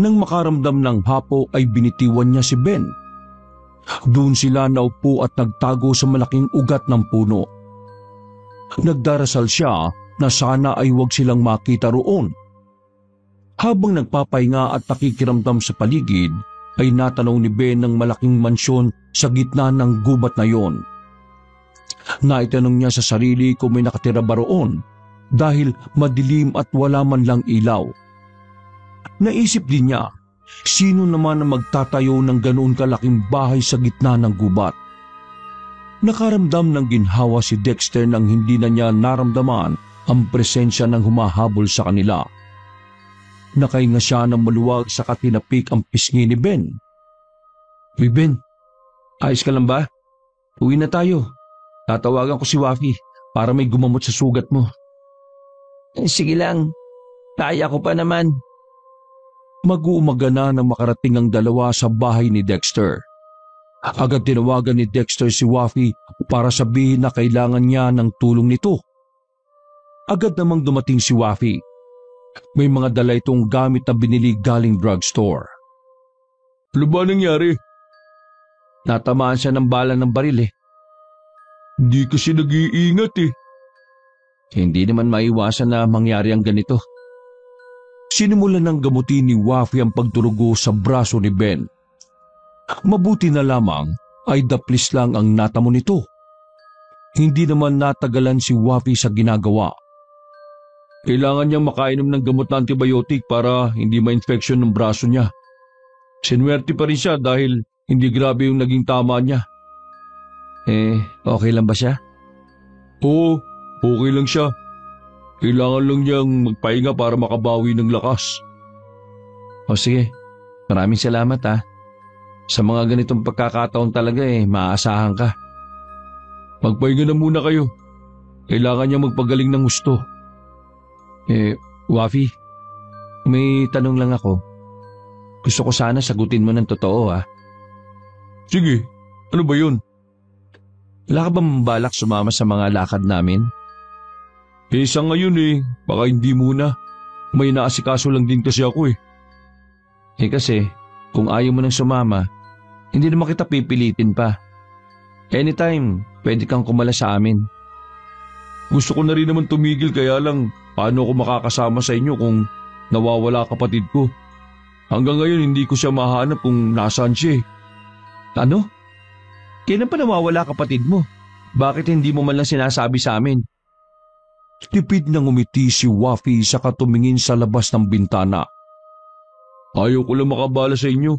Nang makaramdam ng hapo ay binitiwan niya si Ben. Doon sila naupo at nagtago sa malaking ugat ng puno. Nagdarasal siya na sana ay huwag silang makita roon. Habang nagpapahinga at nakikiramdam sa paligid, ay natanong ni Ben ng malaking mansyon sa gitna ng gubat na yon. Naitanong niya sa sarili kung may nakatira ba roon dahil madilim at wala man lang ilaw. Naisip din niya, sino naman ang magtatayo ng ganoon kalaking bahay sa gitna ng gubat? Nakaramdam ng ginhawa si Dexter nang hindi na niya naramdaman ang presensya ng humahabol sa kanila. Nakahinga siya ng maluwag sa katinapik ang pisngi ni Ben. Uy Ben, ayos ka lang ba? Uwi na tayo. Tatawagan ko si Wafi para may gumamot sa sugat mo. Sige lang, kaya ko pa naman. Mag-uumaga na nang makarating ang dalawa sa bahay ni Dexter. Agad tinawagan ni Dexter si Wafi para sabihin na kailangan niya ng tulong nito. Agad namang dumating si Wafi. May mga dala itong gamit na binili galing drugstore. Ano ba nangyari? Natamaan siya ng bala ng baril eh. Hindi kasi nag-iingat eh. Hindi naman maiwasan na mangyari ang ganito. Sinimulan ng gamutin ni Wafi ang pagdurugo sa braso ni Ben. Mabuti na lamang ay daplis lang ang natamo nito. Hindi naman natagalan si Wafi sa ginagawa. Kailangan niyang makainom ng gamot na antibiotic para hindi ma-infection ng braso niya. Sinuwerte pa rin siya dahil hindi grabe yung naging tama niya. Okay lang ba siya? Oo, okay lang siya. Kailangan lang niyang magpahinga para makabawi ng lakas. O sige, maraming salamat ha. Sa mga ganitong pagkakataon talaga maaasahan ka. Magpahinga na muna kayo. Kailangan niya magpagaling ng gusto. Wafi, may tanong lang ako. Gusto ko sana sagutin mo ng totoo ha. Sige, ano ba yun? Wala ka ba mabalak sumama sa mga lakad namin? Sa ngayon baka hindi muna. May naasikaso lang din kasi ako Kasi, kung ayaw mo nang sumama, hindi naman kita pipilitin pa. Anytime, pwede kang kumala sa amin. Gusto ko na rin naman tumigil kaya lang paano ako makakasama sa inyo kung nawawala kapatid ko? Hanggang ngayon hindi ko siya mahanap kung nasaan siya Ano? Kailan pa nawawala kapatid mo? Bakit hindi mo man lang sinasabi sa amin? Tipid na ngumiti si Wafi sa katumingin sa labas ng bintana. Ayaw ko lang makabala sa inyo.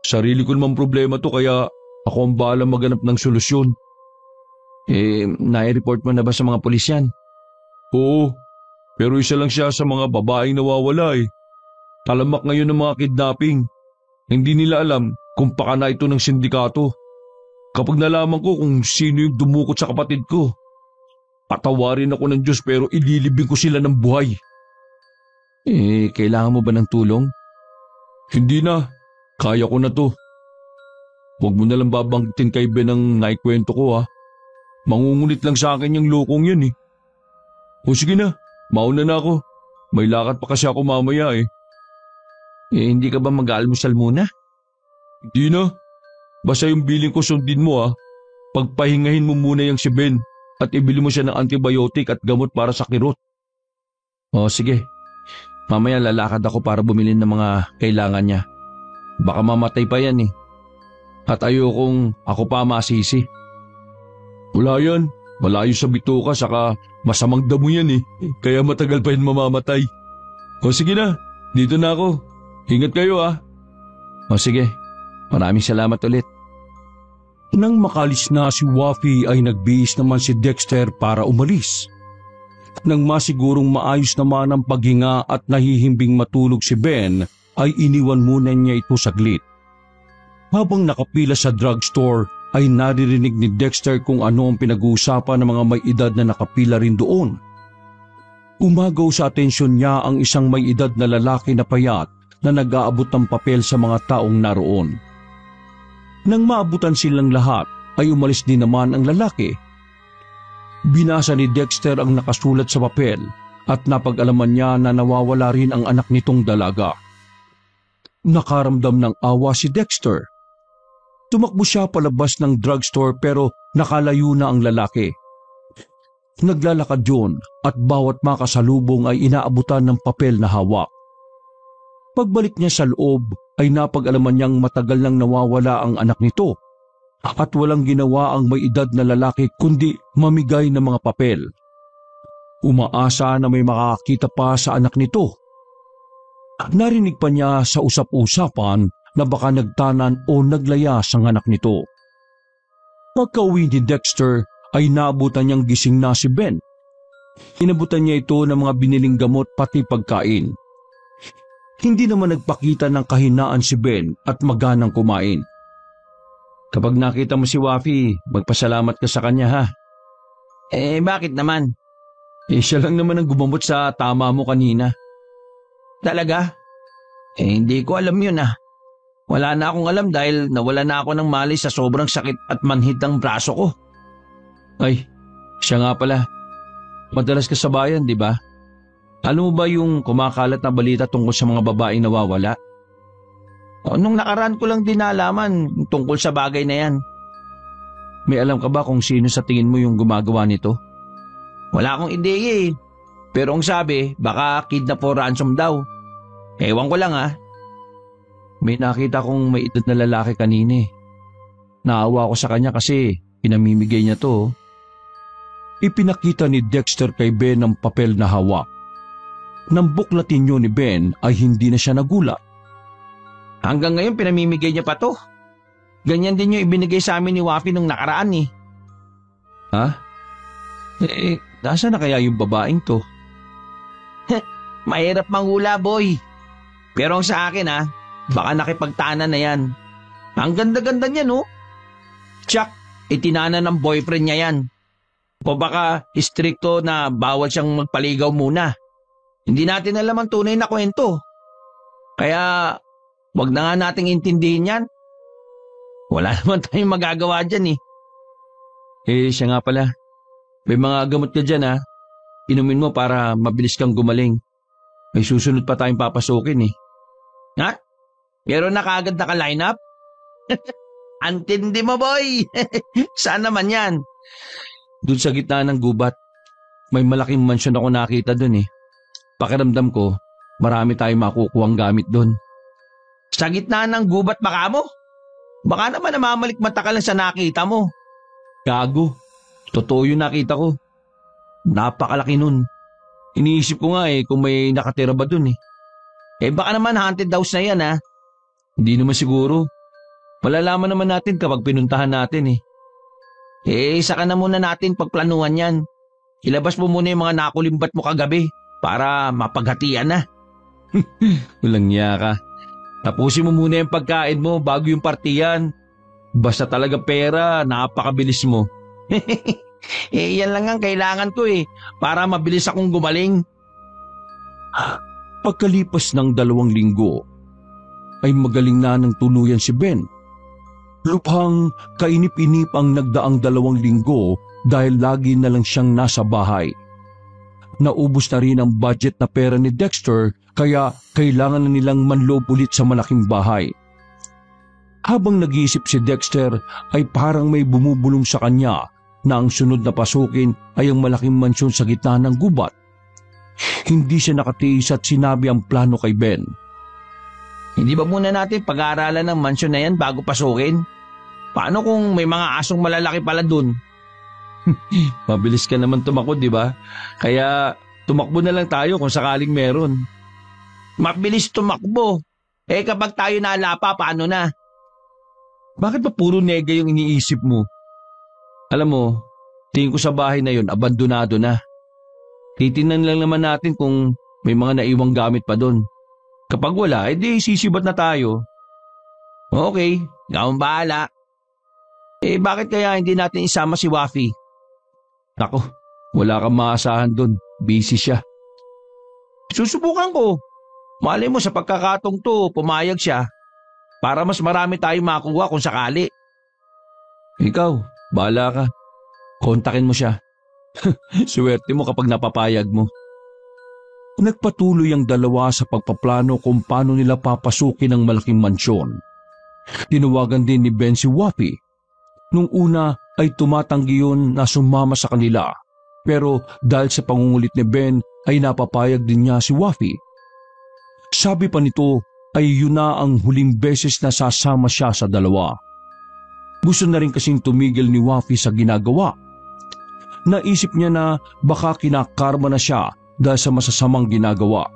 Sarili ko namang problema to kaya ako ang bahala maghanap ng solusyon. Nai-report mo na ba sa mga pulis yan? Oo, pero isa lang siya sa mga babaeng nawawala eh. Talamak ngayon ng mga kidnapping. Hindi nila alam kung pakana ito ng sindikato. Kapag nalaman ko kung sino yung dumukot sa kapatid ko, patawarin ako ng Diyos pero ililibing ko sila ng buhay. Kailangan mo ba ng tulong? Hindi na, kaya ko na to. Huwag mo nalang babanggitin kay Ben ang naikwento ko ha. Mangungunit lang sa akin yung lokong yan eh. O sige na, mauna na ako. May lakad pa kasi ako mamaya eh. Hindi ka ba mag-aalmusal muna? Hindi na. Basta yung billing ko sundin mo ha. Pagpahingahin mo muna yung si Ben at ibili mo siya ng antibiotic at gamot para sa kirot. O sige, mamaya lalakad ako para bumili ng mga kailangan niya. Baka mamatay pa yan eh. At ayokong ako pa masisi. Wala yan. Malayo sa bituka saka masamang damo yan eh. Kaya matagal pa yan mamamatay. O sige na, dito na ako. Ingat kayo ah. O sige, maraming salamat ulit. Nang makalis na si Wafi ay nagbihis naman si Dexter para umalis. Nang masigurong maayos naman ang paghinga at nahihimbing matulog si Ben, ay iniwan muna niya ito saglit. Habang nakapila sa drugstore ay naririnig ni Dexter kung ano ang pinag-uusapan ng mga may edad na nakapila rin doon. Umagaw sa atensyon niya ang isang may edad na lalaki na payat na nag-aabot ng papel sa mga taong naroon. Nang maabutan silang lahat ay umalis din naman ang lalaki. Binasa ni Dexter ang nakasulat sa papel at napag-alaman niya na nawawala rin ang anak nitong dalaga. Nakaramdam ng awa si Dexter. Tumakbo siya palabas ng drugstore pero nakalayo na ang lalaki. Naglalakad yun at bawat makasalubong ay inaabutan ng papel na hawak. Pagbalik niya sa loob ay napag-alaman niyang matagal nang nawawala ang anak nito at walang ginawa ang may edad na lalaki kundi mamigay ng mga papel. Umaasa na may makakita pa sa anak nito. Narinig pa niya sa usap-usapan na baka nagtanan o naglayas ang anak nito. Pagka-uwi ni Dexter ay naabutan niyang gising na si Ben. Inabutan niya ito ng mga biniling gamot pati pagkain. Hindi naman nagpakita ng kahinaan si Ben at maganang kumain. Kapag nakita mo si Wafi, magpasalamat ka sa kanya ha. Bakit naman? Siya lang naman ang gumamot sa tama mo kanina. Talaga? Hindi ko alam yun ah. Wala na akong alam dahil nawala na ako ng malay sa sobrang sakit at manhid ng braso ko. Ay, siya nga pala. Madalas ka sa bayan, di ba? Alam mo ba yung kumakalat na balita tungkol sa mga babaeng nawawala? Nung nakaraan ko lang din nalaman tungkol sa bagay na yan. May alam ka ba kung sino sa tingin mo yung gumagawa nito? Wala akong ideya eh. Pero ang sabi, baka kidnap o ransom daw. Ewan ko lang ah. May nakita kong may edad na lalaki kanina eh. Naawa ko sa kanya kasi pinamimigay niya to. Ipinakita ni Dexter kay Ben ang papel na hawak. Nang buklatin yun ni Ben ay hindi na siya nagulat. Hanggang ngayon pinamimigay niya pa to. Ganyan din yung ibinigay sa amin ni Wafi nung nakaraan eh. Ha? Nasa na kaya yung babaeng to? Mahirap manghula boy. Pero ang sa akin baka nakipagtanan na yan. Ang ganda-ganda niya no? Tsak, itinana ng boyfriend niya yan. O baka istrikto na bawal siyang magpaligaw muna. Hindi natin alam ang tunay na kwento. Kaya wag na nga nating intindihin yan. Wala naman tayong magagawa dyan eh. Siya nga pala. May mga gamot ka dyan Inumin mo para mabilis kang gumaling. May susunod pa tayong papasukin eh. Ha? Pero nakagad naka-line up? Antindi mo boy. Saan naman yan? Doon sa gitna ng gubat. May malaking mansyon ako nakita doon eh. Pakiramdam ko, marami tayong makukuhang gamit doon. Sa gitna ng gubat baka mo? Baka naman namamalik mata ka lang sa nakita mo. Gago. Totoo yung nakita ko. Napakalaki nun. Iniisip ko nga kung may nakatira ba dun eh. Baka naman haunted house na yan ha. Hindi naman siguro. Malalaman naman natin kapag pinuntahan natin eh. Saka na muna natin pagplanuhan yan. Ilabas mo muna yung mga nakulimbat mo kagabi para mapaghatian na. Walang niya ka. Tapusin mo muna yung pagkain mo bago yung partiyan. Basta talaga pera, napakabilis mo. Yan lang ang kailangan ko para mabilis akong gumaling. Pagkalipas ng 2 linggo, ay magaling na ng tuluyan si Ben. Lubhang kainip-inip ang nagdaang 2 linggo dahil lagi na lang siyang nasa bahay. Naubos na rin ang budget na pera ni Dexter kaya kailangan na nilang manloob ulit sa malaking bahay. Habang nag-iisip si Dexter ay parang may bumubulong sa kanya na ang sunod na pasukin ay ang malaking mansyon sa gitna ng gubat. Hindi siya nakatiis at sinabi ang plano kay Ben. Hindi ba muna natin pag-aaralan ng mansyon na yan bago pasukin? Paano kung may mga asong malalaki pala dun? Mabilis ka naman tumakbo, di ba? Kaya tumakbo na lang tayo kung sakaling meron. Mabilis tumakbo. Kapag tayo nalapa, paano na? Bakit ba puro nega yung iniisip mo? Alam mo, tingin ko sa bahay na yon abandonado na. Titingnan lang naman natin kung may mga naiwang gamit pa doon. Kapag wala, edi sisibat na tayo. Okay, ikaw ang bahala. Bakit kaya hindi natin isama si Wafi? Nako, wala kang maasahan doon. Busy siya. Susubukan ko. Malay mo sa pagkakatong to, pumayag siya. Para mas marami tayong makuha kung sakali. Ikaw, bahala ka. Kontakin mo siya. Swerte mo kapag napapayag mo. Nagpatuloy ang 2 sa pagpaplano kung paano nila papasukin ang malaking mansyon. Tinawagan din ni Ben si Wafi. Nung una ay tumatanggi yun na sumama sa kanila. Pero dahil sa pangungulit ni Ben ay napapayag din niya si Wafi. Sabi pa nito ay yun na ang huling beses na sasama siya sa 2. Gusto na rin kasing tumigil ni Wafi sa ginagawa. Naisip niya na baka kinakarma na siya dahil sa masasamang ginagawa.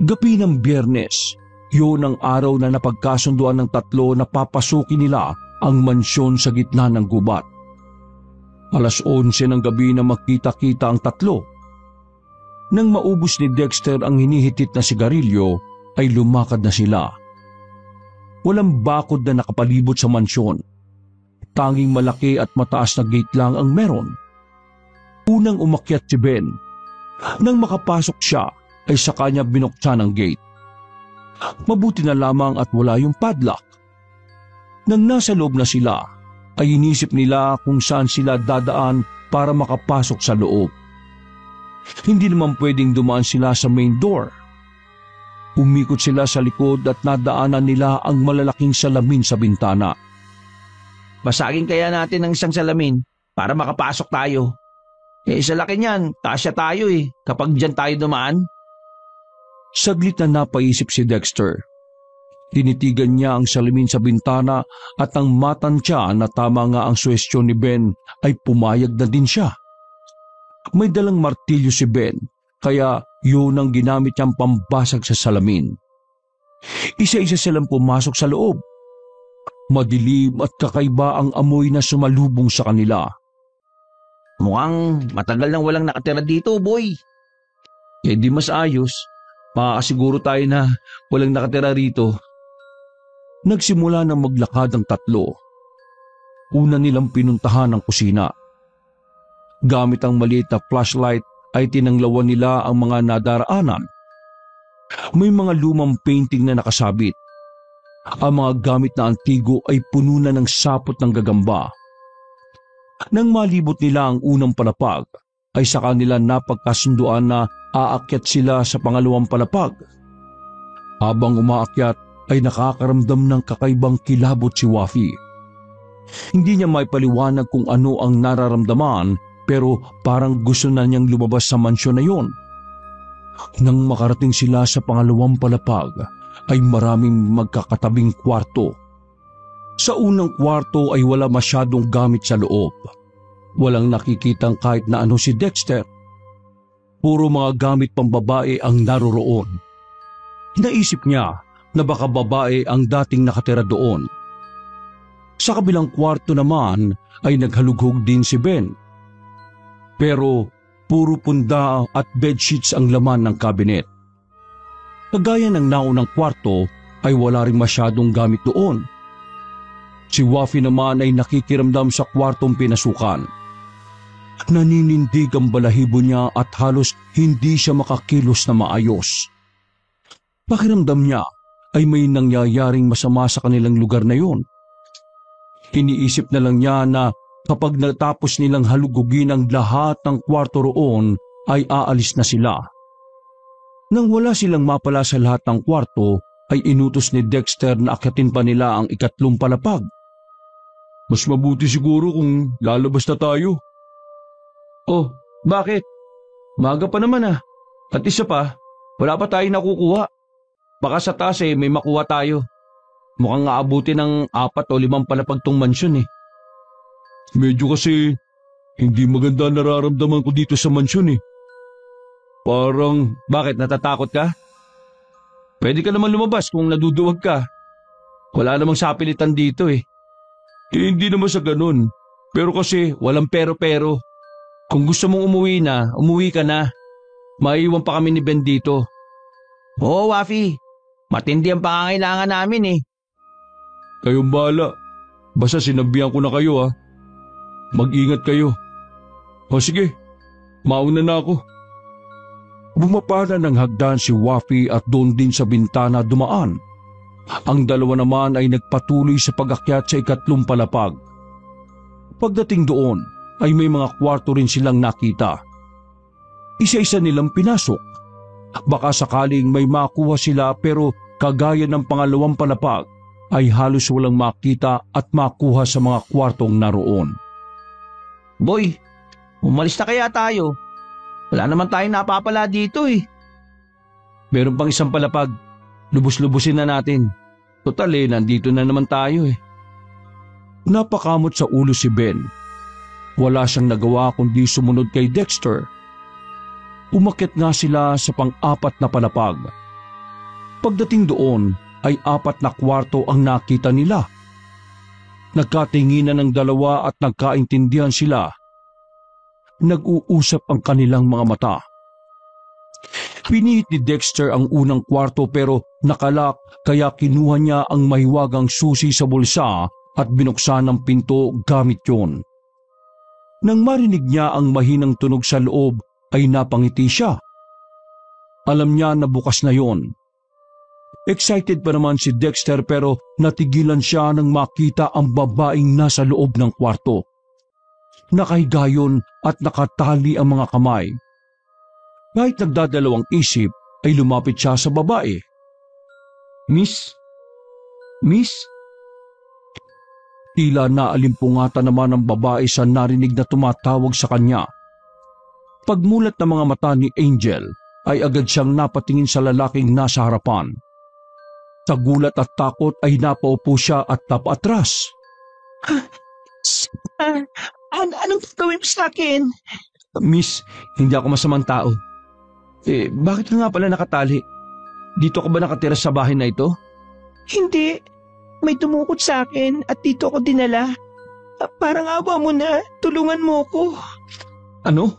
Gabi ng Biyernes, yun ang araw na napagkasunduan ng 3 na papasukin nila ang mansyon sa gitna ng gubat. 11:00 ng gabi na makita-kita ang 3. Nang maubos ni Dexter ang hinihitit na sigarilyo, ay lumakad na sila. Walang bakod na nakapalibot sa mansyon. Tanging malaki at mataas na gate lang ang meron. Unang umakyat si Ben. Nang makapasok siya, ay sa kanya binuksan ang gate. Mabuti na lamang at wala yung padlock. Nang nasa loob na sila, ay inisip nila kung saan sila dadaan para makapasok sa loob. Hindi naman pwedeng dumaan sila sa main door. Umikot sila sa likod at nadaanan nila ang malalaking salamin sa bintana. Basagin kaya natin ang isang salamin para makapasok tayo. Sa laki niyan, kasya tayo kapag dyan tayo dumaan. Saglit na napaisip si Dexter. Tinitigan niya ang salamin sa bintana at ang matansya na tama nga ang suwestyon ni Ben ay pumayag na din siya. May dalang martilyo si Ben, kaya yun ang ginamit niyang pambasag sa salamin. Isa-isa silang pumasok sa loob. Madilim at kakaiba ang amoy na sumalubong sa kanila. Mukhang matagal nang walang nakatira dito, boy. Di mas ayos. Makakasiguro tayo na walang nakatira rito. Nagsimula ng maglakad ang 3. Una nilang pinuntahan ang kusina. Gamit ang maliit na flashlight ay tinanglawan nila ang mga nadaraanan. May mga lumang painting na nakasabit. Ang mga gamit na antigo ay puno na ng sapot ng gagamba. Nang malibot nila ang unang palapag, ay saka nila napagkasunduan na aakyat sila sa pangalawang palapag. Habang umaakyat ay nakakaramdam ng kakaibang kilabot si Wafi. Hindi niya maipaliwanag kung ano ang nararamdaman pero parang gusto na niyang lumabas sa mansyon na yon. Nang makarating sila sa pangalawang palapag ay maraming magkakatabing kwarto. Sa unang kwarto ay wala masyadong gamit sa loob. walang nakikitang kahit na ano si Dexter. Puro mga gamit pambabae ang naroroon. Naisip niya na baka babae ang dating nakatira doon. Sa kabilang kwarto naman ay naghalughog din si Ben. Pero puro punda at bedsheets ang laman ng kabinet. Kagaya ng naunang kwarto ay wala ring masyadong gamit doon. Si Wafi naman ay nakikiramdam sa kwartong pinasukan. Naninindig ang balahibo niya at halos hindi siya makakilos na maayos. Pakiramdam niya ay may nangyayaring masama sa kanilang lugar na yun. Iniisip na lang niya na kapag natapos nilang halugugin ang lahat ng kwarto roon ay aalis na sila. Nang wala silang mapala sa lahat ng kwarto ay inutos ni Dexter na akyatin pa nila ang 3 palapag. Mas mabuti siguro kung lalabas na tayo. Oh, bakit? Maga pa naman ah. At isa pa, wala pa tayo nakukuha. Baka sa taas may makuha tayo. Mukhang aabuti ng 4 o 5 palapag tong mansyon eh. Medyo kasi hindi maganda nararamdaman ko dito sa mansyon eh. Parang, bakit natatakot ka? Pwede ka naman lumabas kung naduduwag ka. Wala namang sapilitan dito eh. hindi naman sa ganun. Pero kasi walang pero-pero. Kung gusto mong umuwi na, umuwi ka na. Maiwan pa kami ni Ben dito. Oo, Wafi. Matindi ang pangangailangan namin eh. Kayong bahala. Basta sinabihan ko na kayo Mag-ingat kayo. O sige, mauna na ako. Bumapala ng hagdan si Wafi at doon din sa bintana dumaan. Ang dalawa naman ay nagpatuloy sa pag-akyat sa 3 palapag. Pagdating doon ay may mga kwarto rin silang nakita. Isa-isa nilang pinasok. Baka sakaling may makuha sila pero kagaya ng 2 palapag ay halos walang makita at makuha sa mga kwartong naroon. Boy, umalis na kaya tayo? Wala naman tayong napapala dito eh. Meron pang 1 palapag. Lubos-lubusin na natin. Total nandito na naman tayo eh. Napakamot sa ulo si Ben. Wala siyang nagawa kundi sumunod kay Dexter. Umakyat nga sila sa 4 na palapag. Pagdating doon ay 4 na kwarto ang nakita nila. Nagkatinginan ng dalawa at nagkaintindihan sila. Nag-uusap ang kanilang mga mata. Pinihit ni Dexter ang unang kwarto pero nakalak kaya kinuha niya ang mahiwagang susi sa bulsa at binuksan ang pinto gamit yon. Nang marinig niya ang mahinang tunog sa loob ay napangiti siya. Alam niya na bukas na yon. Excited pa naman si Dexter pero natigilan siya nang makita ang babaeng nasa loob ng kwarto. Nakahiga yun at nakatali ang mga kamay. Kahit nagdadalawang isip ay lumapit siya sa babae. Miss? Tila naalimpungatan naman ang babae sa narinig na tumatawag sa kanya. Pagmulat ng mga mata ni Angel ay agad siyang napatingin sa lalaking nasa harapan. Sa gulat at takot ay napaupo siya at napatras. Anong gagawin mo sa akin? Miss, hindi ako masamang tao. Bakit ka nga pala nakatali? Dito ka ba nakatira sa bahay na ito? Hindi. May tumukot sa akin at dito ako dinala. Parang awa mo na, tulungan mo ko. Ano?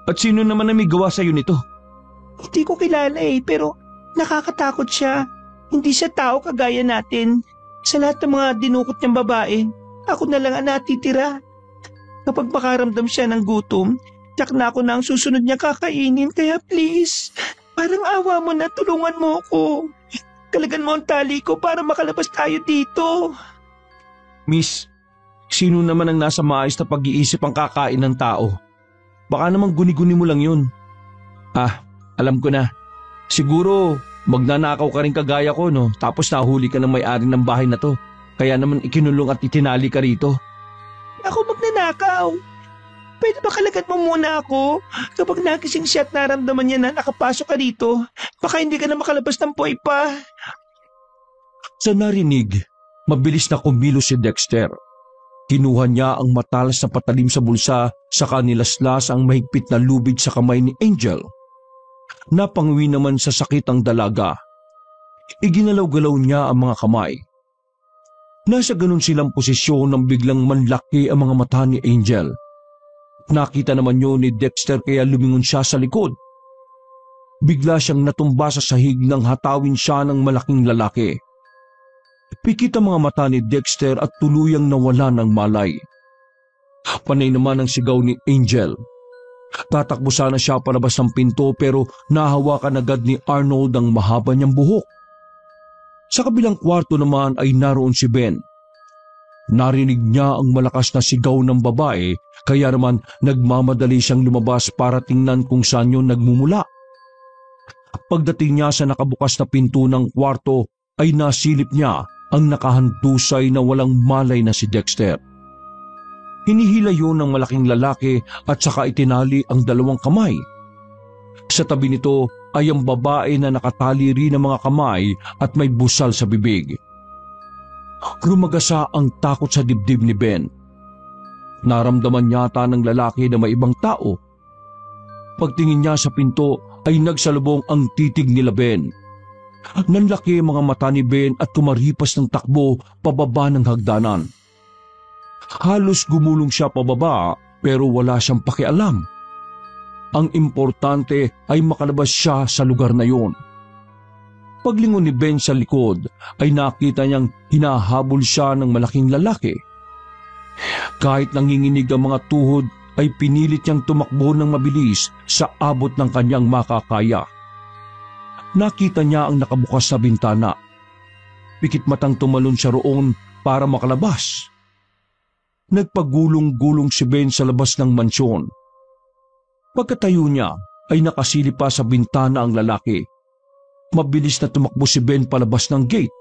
At sino naman na may gawa sa'yo nito? Hindi ko kilala pero nakakatakot siya. Hindi siya tao kagaya natin. Sa lahat ng mga dinukot niyang babae, ako na lang ang natitira. Kapag makaramdam siya ng gutom, tiyak na ako na ang susunod niya kakainin. Kaya please, parang awa mo na, tulungan mo ko. Kalagan mo ang tali ko para makalabas tayo dito. Miss, sino naman ang nasa maayos na pag-iisip ang kakain ng tao? Baka naman guni-guni mo lang yun. Alam ko na. Siguro magnanakaw ka rin kagaya ko, no? Tapos nahuli ka ng may-ari ng bahay na to. Kaya naman ikinulong at itinali ka rito. Ako magnanakaw. Pwede ba kalagan mo muna ako? Kapag nagising siya at naramdaman niya na nakapasok ka dito, baka hindi ka na makalabas ng buhay pa. Sa narinig, mabilis na kumilos si Dexter. Kinuha niya ang matalas na patalim sa bulsa saka nilaslas ang mahigpit na lubid sa kamay ni Angel. Napanguwi naman sa sakit ang dalaga. Iginalaw-galaw niya ang mga kamay. Nasa ganun silang posisyon nang biglang manlaki ang mga mata ni Angel. Nakita naman yun ni Dexter kaya lumingon siya sa likod. Bigla siyang natumba sa sahig nang hatawin siya ng malaking lalaki. Pikit ang mga mata ni Dexter at tuluyang nawala ng malay. Panay naman ang sigaw ni Angel. Tatakbo sana siya palabas ng pinto pero nahawakan agad ni Arnold ang mahaba niyang buhok. Sa kabilang kwarto naman ay naroon si Ben. Narinig niya ang malakas na sigaw ng babae kaya naman nagmamadali siyang lumabas para tingnan kung saan yun nagmumula. Pagdating niya sa nakabukas na pinto ng kwarto ay nasilip niya ang nakahandusay na walang malay na si Dexter. Hinihila yun ng malaking lalaki at saka itinali ang dalawang kamay. Sa tabi nito ay ang babae na nakatali rin ng mga kamay at may busal sa bibig. Rumagasa ang takot sa dibdib ni Ben. Naramdaman yata ng lalaki na may ibang tao. Pagtingin niya sa pinto ay nagsalubong ang titig nila Ben. Nanlaki mga mata ni Ben at kumaripas ng takbo pababa ng hagdanan. Halos gumulong siya pababa pero wala siyang pakialam. Ang importante ay makalabas siya sa lugar na yon. Paglingon ni Ben sa likod ay nakita niyang hinahabol siya ng malaking lalaki. Kahit nanginginig ang mga tuhod ay pinilit niyang tumakbo ng mabilis sa abot ng kanyang makakaya. Nakita niya ang nakabukas na bintana. Pikit matang tumalon siya roon para makalabas. Nagpagulong-gulong si Ben sa labas ng mansyon. Pagkatayo niya ay nakasilip pa sa bintana ang lalaki. Mabilis na tumakbo si Ben palabas ng gate.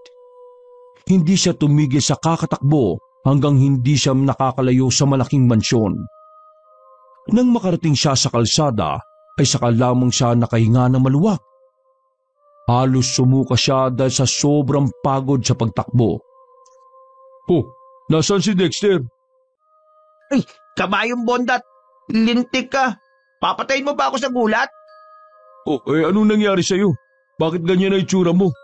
Hindi siya tumigil sa kakatakbo hanggang hindi siya nakakalayo sa malaking mansyon. Nang makarating siya sa kalsada ay saka lamang siya nakahinga ng maluwag. Halos sumuka siya dahil sa sobrang pagod sa pagtakbo. Oh, nasaan si Dexter? Ay, kabayong bondat! Lintik ka! Papatayin mo ba ako sa gulat? Oh, anong nangyari sa'yo? Bakit ganyan na itsura mo?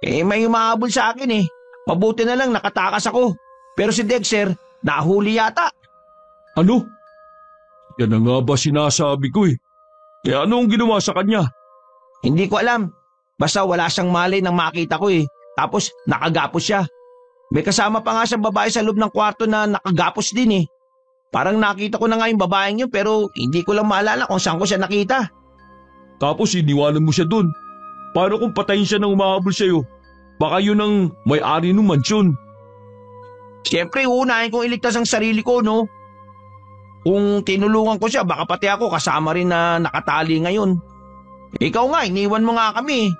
May umahabol sa akin eh. Mabuti na lang nakatakas ako. Pero si Dexter, nahuli yata. Ano? Yan na nga ba sinasabi ko eh. Ano ang ginawa sa kanya? Hindi ko alam. Basta wala siyang malay nang makita ko eh. Tapos nakagapos siya. May kasama pa nga siyang babae sa loob ng kwarto na nakagapos din eh. Parang nakita ko na nga yung babaeng yun pero hindi ko lang maalala kung saan ko siya nakita. Tapos iniwanan mo siya dun. Paano kung patayin siya nang umahabol sa'yo? Baka yun ang may-ari ng mansyon. Siyempre uunahin kong iligtas ang sarili ko no. Kung tinulungan ko siya baka pati ako kasama rin na nakatali ngayon. Ikaw nga, iniwan mo nga kami.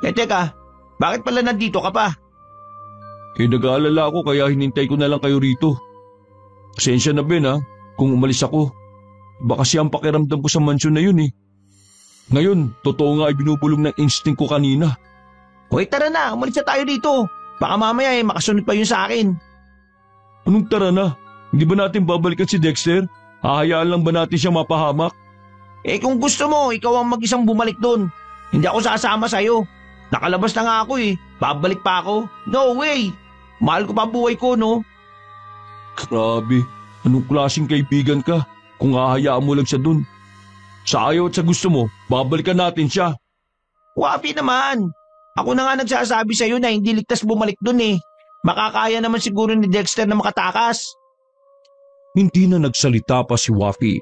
Teka, bakit pala nandito ka pa? Nag-aalala ako kaya hinintay ko na lang kayo rito. Pasensya na Ben kung umalis ako. Baka siya ang pakiramdam ko sa mansyon na yun eh. Ngayon, totoo nga ay binubulong ng instinct ko kanina. Hoy tara na, umalis na tayo dito. Baka mamaya makasunod pa yun sa akin. Anong tara na? Hindi ba natin babalikan si Dexter? Hahayaan lang ba natin siya mapahamak? Kung gusto mo, ikaw ang mag-isang bumalik doon. Hindi ako sasama sa'yo. Nakalabas na nga ako eh. Babalik pa ako. No way! Mahal ko pa buhay ko, no? Grabe, anong klaseng kaibigan ka kung hahayaan mo lang siya dun? Sa ayaw at sa gusto mo, babalikan natin siya. Wapi naman. Ako na nga nagsasabi sa'yo na hindi ligtas bumalik dun eh. Makakaya naman siguro ni Dexter na makatakas. Hindi na nagsalita pa si Wafi.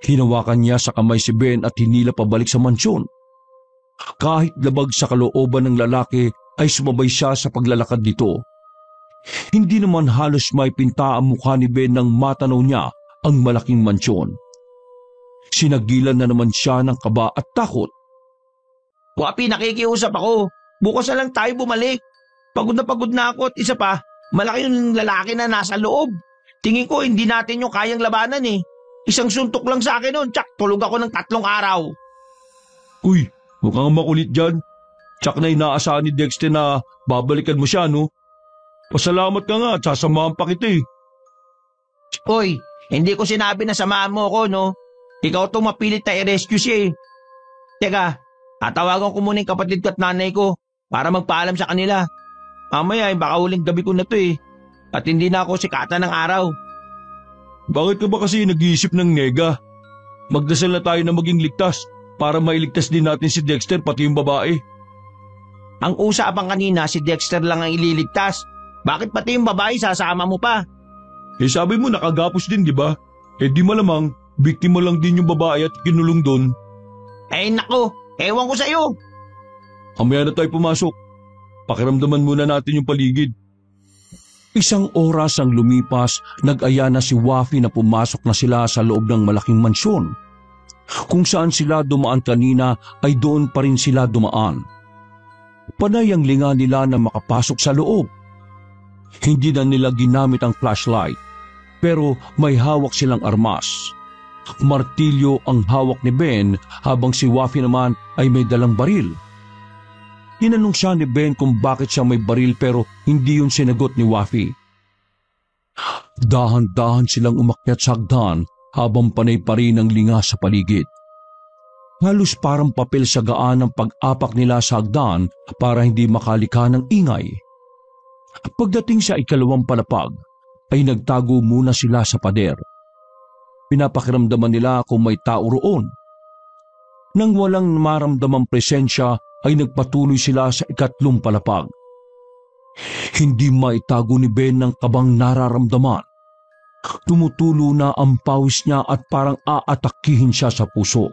Hinawakan niya sa kamay si Ben at hinila pabalik sa mansyon. Kahit labag sa kalooban ng lalaki ay sumabay siya sa paglalakad nito. Hindi naman halos may pinta ang mukha ni Ben nang matanaw niya ang malaking mansyon. Sinagilan na naman siya ng kaba at takot. Wapi, nakikiusap ako. Bukas na lang tayo bumalik. Pagod na ako at isa pa, malaki yung lalaki na nasa loob. Tingin ko hindi natin yung kayang labanan eh. Isang suntok lang sa akin noon, tsak tulog ako ng 3 araw. Uy, mukhang makulit dyan. Tsak na inaasahan ni Dexter na babalikan mo siya, no? Pasalamat ka nga at sasamahan pa kita eh. Hoy, hindi ko sinabi na samahan mo ako, no? Ikaw itong mapilit na i-rescue siya eh. Teka, tatawagan ko muna yung kapatid ko at nanay ko para magpaalam sa kanila. Mamaya baka huling gabi ko na to eh. At hindi na ako sikatan ng araw. Bakit ka ba kasi nag-iisip ng nega? Magdasal na tayo na maging ligtas para mailigtas din natin si Dexter pati yung babae. Ang usapan kanina si Dexter lang ang ililigtas. Bakit pati yung babae sasama mo pa? Sabi mo nakagapos din, di ba? Di malamang, biktima lang din yung babae at kinulong doon. Nako, ewan ko sa'yo. Kamaya na tayo pumasok. Pakiramdaman muna natin yung paligid. Isang oras ang lumipas, nag-aya na si Wafi na pumasok na sila sa loob ng malaking mansyon. Kung saan sila dumaan kanina ay doon pa rin sila dumaan. Panay ang linga nila na makapasok sa loob. Hindi na nila ginamit ang flashlight, pero may hawak silang armas. Martilyo ang hawak ni Ben habang si Wafi naman ay may dalang baril. Tinanong siya ni Ben kung bakit siya may baril pero hindi yun sinagot ni Wafi. Dahan-dahan silang umakyat sa hagdan habang panay pa rin ang linga sa paligid. Halos parang papel sa gaan ang pag-apak nila sa hagdan para hindi makalika ng ingay. Pagdating sa ikalawang palapag, ay nagtago muna sila sa pader. Pinapakiramdaman nila kung may tao roon. Nang walang maramdamang presensya, ay nagpatuloy sila sa ikatlong palapag. Hindi maitago ni Ben ng kabang nararamdaman. Tumutulo na ang pawis niya at parang aatakihin siya sa puso.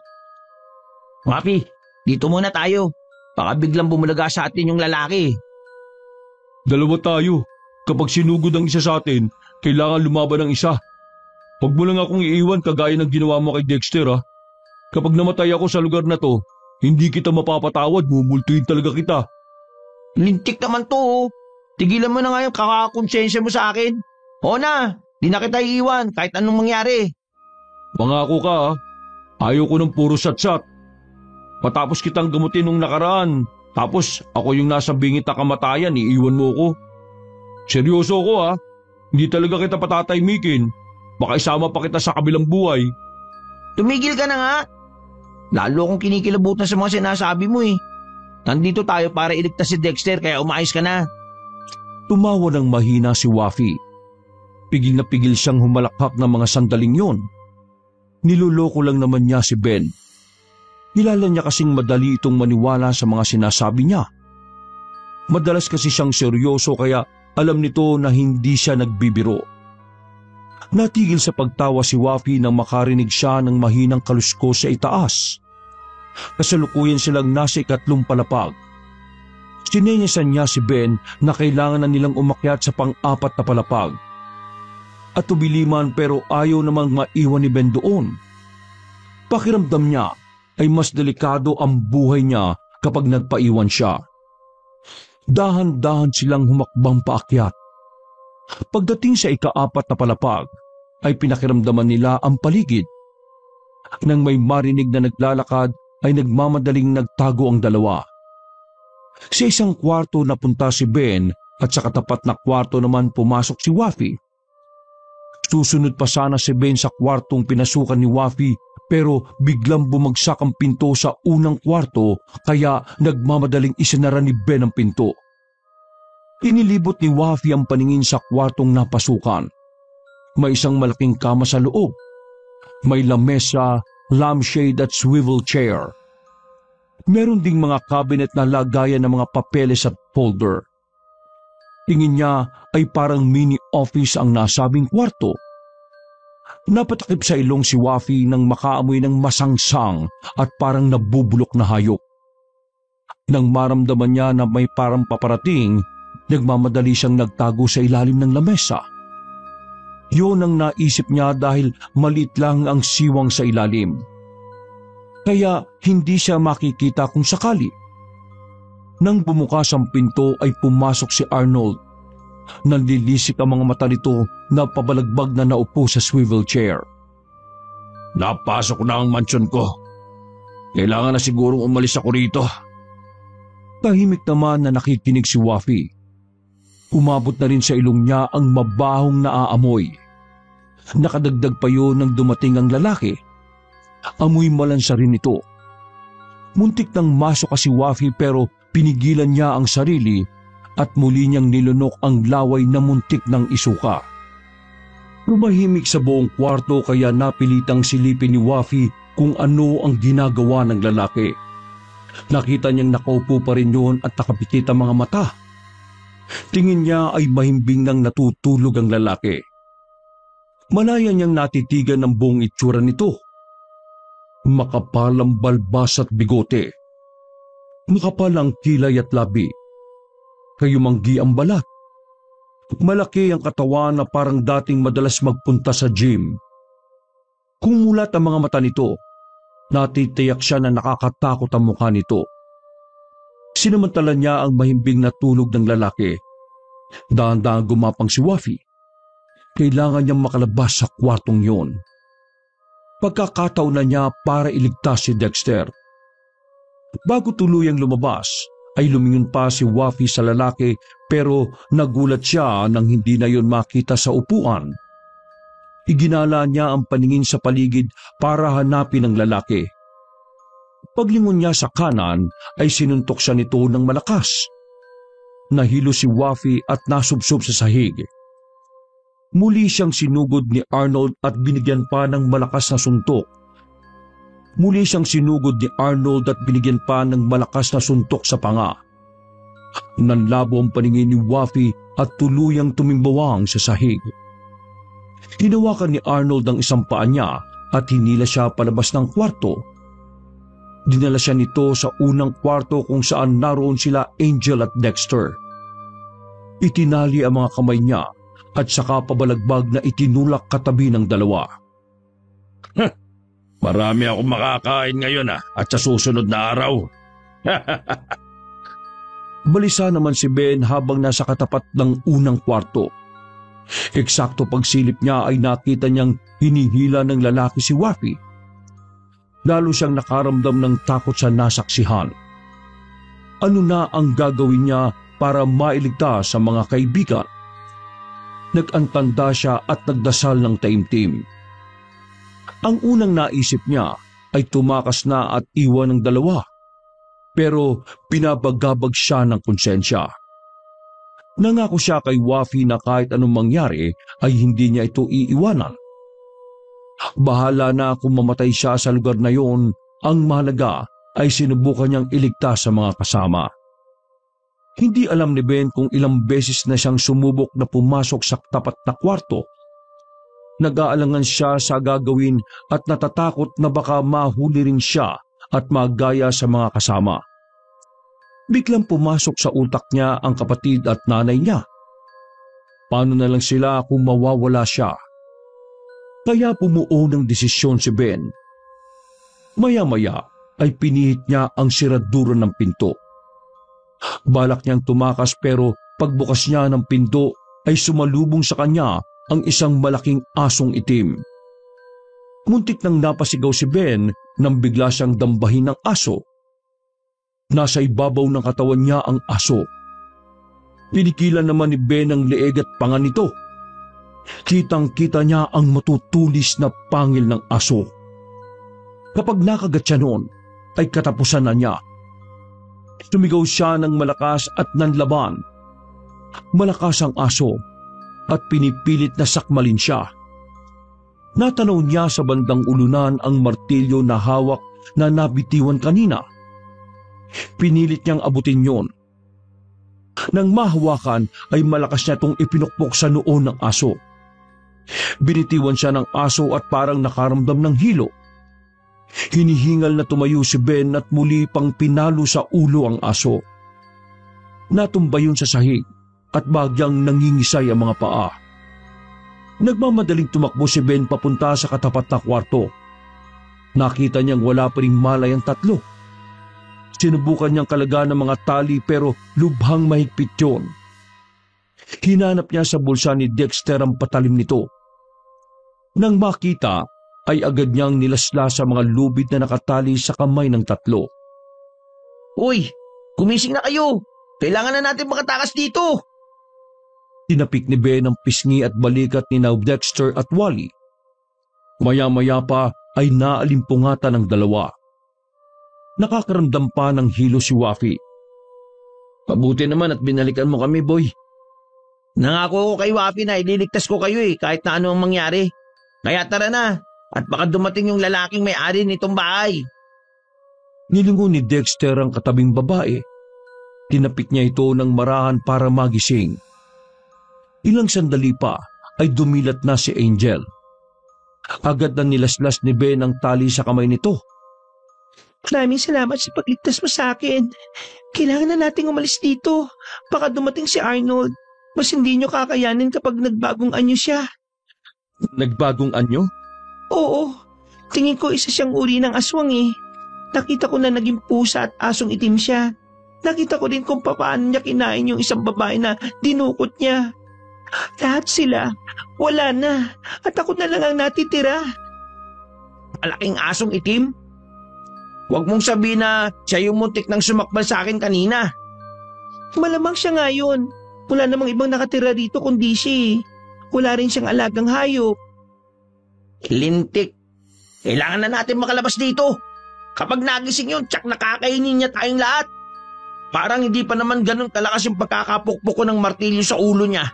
Wafi, dito muna tayo. Baka biglang bumulaga sa atin yung lalaki. Dalawa tayo. Kapag sinugod ang isa sa atin, kailangan lumaban ang isa. Huwag mo lang akong iiwan kagaya ng ginawa mo kay Dexter ha. Kapag namatay ako sa lugar na to, hindi kita mapapatawad, mumultuin talaga kita. Lintik naman to oh. Tigilan mo na nga yung kakakonsensya mo sa akin. O na, di na kita iiwan kahit anong mangyari. Pangako ka ha. Ayaw ko ng puro sat-sat. Patapos kitang gamutin nung nakaraan, tapos ako yung nasa bingit na kamatayan, iiwan mo ko. Seryoso ko ha. Hindi talaga kita patataymikin. Baka isama pa kita sa kabilang buhay. Tumigil ka na nga. Lalo akong kinikilabutan sa mga sinasabi mo eh. Nandito tayo para iligtas si Dexter kaya umayos ka na. Tumawa ng mahina si Wafi. Pigil na pigil siyang humalakhak ng mga sandaling yon. Niloloko lang naman niya si Ben. Kilala niya kasing madali itong maniwala sa mga sinasabi niya. Madalas kasi siyang seryoso kaya alam nito na hindi siya nagbibiro. Natigil sa pagtawa si Wafi nang makarinig siya ng mahinang kaluskos sa itaas. Kasalukuyan silang nasa ikatlong palapag. Sinenyasan niya si Ben na kailangan na nilang umakyat sa pang-apat na palapag. At tubiliman pero ayaw namang maiwan ni Ben doon. Pakiramdam niya ay mas delikado ang buhay niya kapag nagpaiwan siya. Dahan-dahan silang humakbang paakyat. Pagdating sa ika-apat na palapag, ay pinakiramdaman nila ang paligid. Nang may marinig na naglalakad, ay nagmamadaling nagtago ang dalawa. Sa isang kwarto napunta si Ben at sa katapat na kwarto naman pumasok si Wafi. Susunod pa sana si Ben sa kwartong pinasukan ni Wafi pero biglang bumagsak ang pinto sa unang kwarto kaya nagmamadaling isinara ni Ben ang pinto. Inilibot ni Wafi ang paningin sa kwartong napasukan. May isang malaking kama sa loob. May lamesa, lampshade at swivel chair. Meron ding mga cabinet na lagayan ng mga papeles at folder. Tingin niya ay parang mini office ang nasabing kwarto. Napatakip sa ilong si Wafi nang makaamoy ng masangsang at parang nabubulok na hayop. Nang maramdaman niya na may parang paparating, nagmamadali siyang nagtago sa ilalim ng lamesa. Yun ang naisip niya dahil maliit lang ang siwang sa ilalim. Kaya hindi siya makikita kung sakali. Nang bumukas ang pinto ay pumasok si Arnold. Nanlilisik ang mga mata nito na pabalagbag na naupo sa swivel chair. Napasok na ang mansyon ko. Kailangan na sigurong umalis ako rito. Tahimik naman na nakikinig si Wafi. Umabot na rin sa ilong niya ang mabahong naaamoy. Nakadagdag pa yun nang dumating ang lalaki. Amoy malansa rin ito. Muntik nang masok si Wafi pero pinigilan niya ang sarili at muli niyang nilunok ang laway na muntik ng isuka. Lumahimik sa buong kwarto kaya napilitang silipin ni Wafi kung ano ang ginagawa ng lalaki. Nakita niyang nakaupo pa rin yun at nakapikit ang mga mata. Tingin niya ay mahimbing nang natutulog ang lalaki. Malaya niyang natitigan ang buong itsura nito. Makapal ang balbas at bigote. Makapal ang kilay at labi. Kayumanggi ang balat. Malaki ang katawan na parang dating madalas magpunta sa gym. Kung mulat ang mga mata nito, natitiyak siya na nakakatakot ang mukha nito. Sinamantala niya ang mahimbing na tulog ng lalaki. Dahan-dahan gumapang si Wafi. Kailangan niyang makalabas sa kwartong yon. Pagkakataon na niya para iligtas si Dexter. Bago tuluyang lumabas, ay lumingon pa si Wafi sa lalaki pero nagulat siya nang hindi na yon makita sa upuan. Iginala niya ang paningin sa paligid para hanapin ang lalaki. Paglingon niya sa kanan ay sinuntok siya nito ng malakas. Nahilo si Wafi at nasubsob sa sahig. Muli siyang sinugod ni Arnold at binigyan pa ng malakas na suntok. Sa panga. Nanlabo ang paningin ni Wafi at tuluyang tumimbawang sa sahig. Hinawakan ni Arnold ang isang paa niya at hinila siya palabas ng kwarto. Dinala siya nito sa unang kwarto kung saan naroon sila Angel at Dexter. Itinali ang mga kamay niya at saka pabalagbag na itinulak katabi ng dalawa. Marami akong makakain ngayon at sa susunod na araw. Balisa naman si Ben habang nasa katapat ng unang kwarto. Eksakto pagsilip niya ay nakita niyang hinihila ng lalaki si Wafi. Lalo siyang nakaramdam ng takot sa nasaksihan. Ano na ang gagawin niya para mailigtas sa mga kaibigan? Nag-antanda siya at nagdasal ng taimtim. Ang unang naisip niya ay tumakas na at iwan ng dalawa. Pero pinabagabag siya ng konsensya. Nangako siya kay Wafi na kahit anong mangyari ay hindi niya ito iiwanan. Bahala na kung mamatay siya sa lugar na yon, ang mahalaga ay sinubukan niyang iligtas sa mga kasama. Hindi alam ni Ben kung ilang beses na siyang sumubok na pumasok sa tapat na kwarto. Nag-aalangan siya sa gagawin at natatakot na baka mahuli rin siya at magaya sa mga kasama. Biglang pumasok sa utak niya ang kapatid at nanay niya. Paano na lang sila kung mawawala siya? Kaya bumuo ng desisyon si Ben. Maya-maya ay pinihit niya ang siradura ng pinto. Balak niyang tumakas pero pagbukas niya ng pinto ay sumalubong sa kanya ang isang malaking asong itim. Muntik nang napasigaw si Ben nang bigla siyang dambahin ng aso. Nasa ibabaw ng katawan niya ang aso. Pinikilan naman ni Ben ang leeg at panga nito. Kitang-kita niya ang matutulis na pangil ng aso. Kapag nakagat siya noon, ay katapusan na niya. Sumigaw siya ng malakas at nanlaban. Malakas ang aso at pinipilit na sakmalin siya. Natanaw niya sa bandang ulunan ang martilyo na hawak na nabitiwan kanina. Pinilit niyang abutin yon. Nang mahawakan ay malakas niya itong ipinukpok sa noo ng aso. Binitiwan siya ng aso at parang nakaramdam ng hilo. Hinihingal na tumayo si Ben at muli pang pinalo sa ulo ang aso. Natumba yun sa sahig at bagyang nangingisay ang mga paa. Nagmamadaling tumakbo si Ben papunta sa katapat na kwarto. Nakita niyang wala pa ring malay ang tatlo. Sinubukan niyang kalagaan ng mga tali pero lubhang mahigpit yun. Hinanap niya sa bulsa ni Dexter ang patalim nito. Nang makita ay agad niyang nilaslas sa mga lubid na nakatali sa kamay ng tatlo. Uy, gumising na kayo! Kailangan na natin makatakas dito! Tinapik ni Ben ang pisngi at balikat ni Dexter at Wally Maya-maya pa ay naalimpungatan ng dalawa. Nakakaramdam pa ng hilo si Wafi. Mabuti naman at binalikan mo kami, boy. Nangako ko kay Wafi na ililigtas ko kayo kahit na ano ang mangyari. Kaya tara na at baka dumating yung lalaking may-ari nitong bahay. Nilingon ni Dexter ang katabing babae. Tinapik niya ito ng marahan para magising. Ilang sandali pa ay dumilat na si Angel. Agad na nilaslas ni Ben ang tali sa kamay nito. Maraming salamat sa pagligtas mo sa akin. Kailangan na nating umalis dito. Baka dumating si Arnold. Mas hindi nyo kakayanin kapag nagbagong anyo siya. Nagbagong anyo? Oo. Tingin ko isa siyang uri ng aswang Nakita ko na naging pusa at asong itim siya. Nakita ko din kung paano niya kinain yung isang babae na dinukot niya. Lahat sila, wala na. At ako na lang ang natitira. Malaking asong itim? Huwag mong sabihin na siya yung muntik ng sumakbal sa akin kanina. Malamang siya nga yun. Wala namang ibang nakatira dito kundi siya. Wala rin siyang alagang hayop. Lintik. Kailangan na natin makalabas dito. Kapag nagising yun, tsak nakakainin niya tayong lahat. Parang hindi pa naman ganun kalakas yung pagkakapukpok ko ng martilyo sa ulo niya.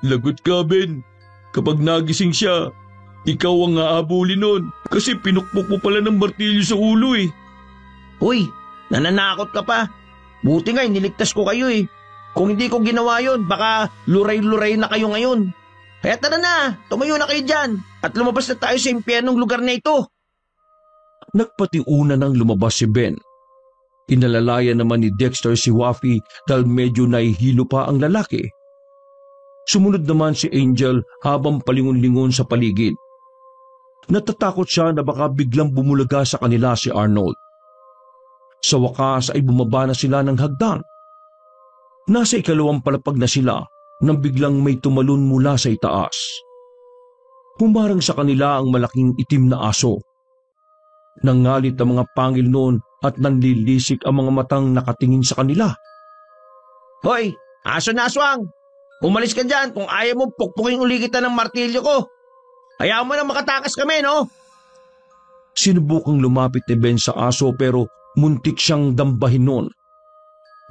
Lagot ka, Ben. Kapag nagising siya, ikaw ang aabulin nun kasi pinukpok mo pala ng martilyo sa ulo Uy, nananakot ka pa. Buti nga, niligtas ko kayo Kung hindi ko ginawa yun, baka luray-luray na kayo ngayon. Kaya tara na, tumayo na kayo dyan at lumabas na tayo sa impyernong lugar na ito. Nagpatiuna nang lumabas si Ben. Inalalayan naman ni Dexter si Wafi dahil medyo nahihilo pa ang lalaki. Sumunod naman si Angel habang palingon-lingon sa paligid. Natatakot siya na baka biglang bumulaga sa kanila si Arnold. Sa wakas ay bumaba na sila ng hagdan. Nasa ikalawang palapag na sila nang biglang may tumalon mula sa itaas. Humarang sa kanila ang malaking itim na aso. Nangalit ang mga pangil noon at nanlilisik ang mga matang nakatingin sa kanila. Hoy, aso na aswang! Umalis ka dyan kung ayaw mo pukpukin uli kita ng martilyo ko. Hayaan mo na makatakas kami, no? Sinubukang lumapit ni Ben sa aso pero muntik siyang dambahin noon.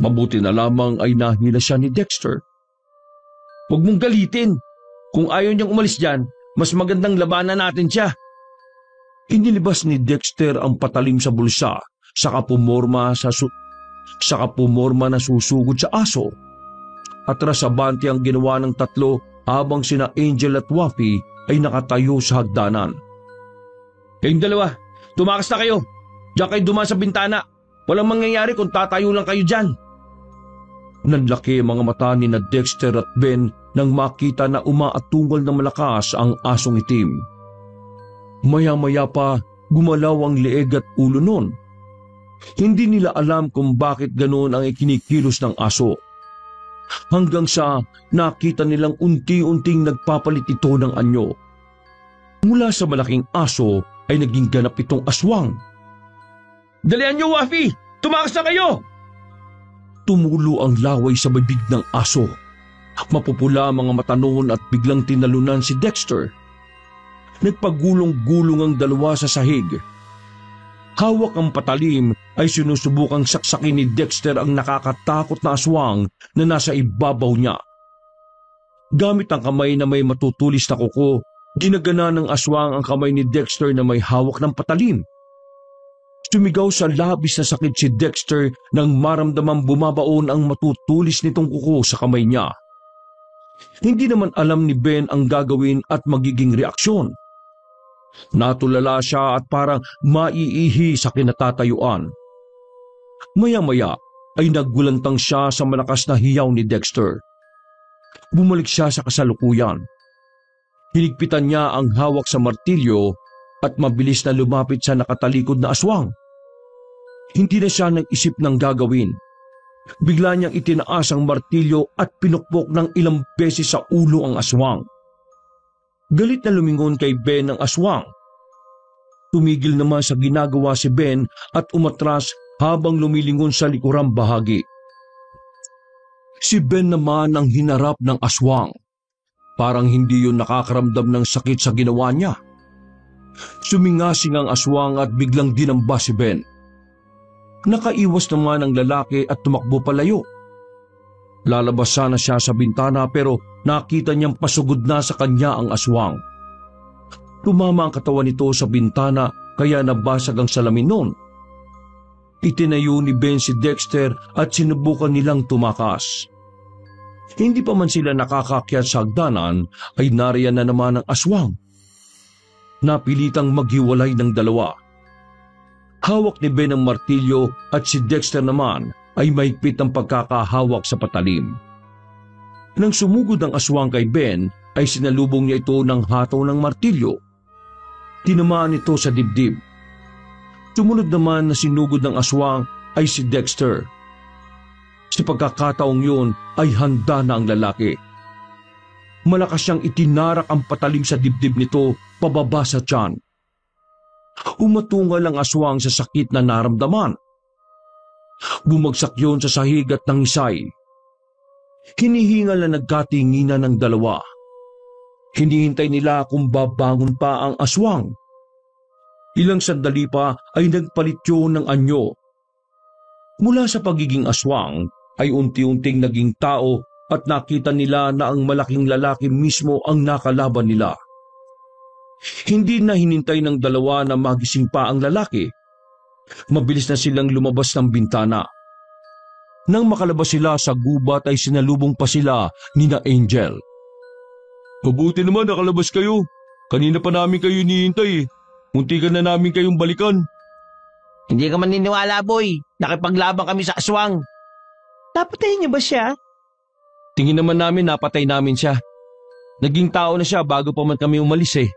Mabuti na lamang ay nahila siya ni Dexter. Huwag mong galitin. Kung ayaw niyang umalis dyan, mas magandang labanan natin siya. Inilibas ni Dexter ang patalim sa bulsa, saka pumorma na susugod sa aso. Atrasabante ang ginawa ng tatlo habang sina Angel at Wafi ay nakatayo sa hagdanan. Kayong dalawa, tumakas na kayo. Diyan kayo dumaan sa bintana. Walang mangyayari kung tatayo lang kayo dyan. Nanlaki ang mga mata ni na Dexter at Ben nang makita na umaatungol na malakas ang asong itim. Maya-maya pa gumalaw ang leeg at ulo nun. Hindi nila alam kung bakit ganoon ang ikinikilos ng aso. Hanggang sa nakita nilang unti-unting nagpapalit ito ng anyo. Mula sa malaking aso ay naging ganap itong aswang. Dalian niyo, Wafi! Tumakas na kayo! Tumulo ang laway sa bibig ng aso. Mapupula ang mga mata noon at biglang tinalunan si Dexter. Nagpagulong-gulong ang dalawa sa sahig. Hawak ang patalim ay sinusubukang saksakin ni Dexter ang nakakatakot na aswang na nasa ibabaw niya. Gamit ang kamay na may matutulis na kuko, ginagana ng aswang ang kamay ni Dexter na may hawak ng patalim. Sumigaw sa labis na sakit si Dexter nang maramdamang bumabaon ang matutulis nitong kuko sa kamay niya. Hindi naman alam ni Ben ang gagawin at magiging reaksyon. Natulala siya at parang maiihi sa kinatatayuan. Maya-maya ay naggulantang siya sa malakas na hiyaw ni Dexter. Bumalik siya sa kasalukuyan. Hinigpitan niya ang hawak sa martilyo at mabilis na lumapit sa nakatalikod na aswang. Hindi na siya nag-isip ng gagawin. Bigla niyang itinaas ang martilyo at pinukpok ng ilang beses sa ulo ang aswang. Galit na lumingon kay Ben ang aswang. Tumigil naman sa ginagawa si Ben at umatras habang lumilingon sa likurang bahagi. Si Ben naman ang hinarap ng aswang. parang hindi yun nakakaramdam ng sakit sa ginawa niya. Sumingasing ang aswang at biglang dinamba si Ben. Nakaiwas naman ang lalaki at tumakbo palayo. Lalabas sana siya sa bintana pero nakita niyang pasugod na sa kanya ang aswang. Tumama ang katawan nito sa bintana kaya nabasag ang salamin noon. Itinayo ni Ben si Dexter at sinubukan nilang tumakas. Hindi pa man sila nakakakyat sa hagdanan ay nariyan na naman ang aswang. Napilitang maghiwalay ng dalawa. Hawak ni Ben ang martilyo at si Dexter naman ay mahigpit ang pagkakahawak sa patalim. Nang sumugod ang aswang kay Ben ay sinalubong niya ito ng hataw ng martilyo. Tinamaan ito sa dibdib. Sumunod naman na sinugod ng aswang ay si Dexter. Sa pagkakataong yun ay handa na ang lalaki. Malakas siyang itinarak ang patalim sa dibdib nito pababa sa tiyan. Umatungal ang aswang sa sakit na naramdaman. Bumagsak yun sa sahig at nangisay. Hinihingal na nagkatinginan ng dalawa. Hinihintay nila kung babangon pa ang aswang. Ilang sandali pa ay nagpalit yun ng anyo. Mula sa pagiging aswang ay unti-unting naging tao at nakita nila na ang malaking lalaki mismo ang nakalaban nila. Hindi na hinintay ng dalawa na magising pa ang lalaki. Mabilis na silang lumabas ng bintana. Nang makalabas sila sa gubat ay sinalubong pa sila ni na Angel. Mabuti naman nakalabas kayo. Kanina pa namin kayo hinihintay. Muntikan na namin kayong balikan. Hindi ka maniniwala, boy. Nakipaglaban kami sa aswang. Napatay niyo ba siya? Tingin naman namin napatay namin siya. Naging tao na siya bago pa man kami umalis eh.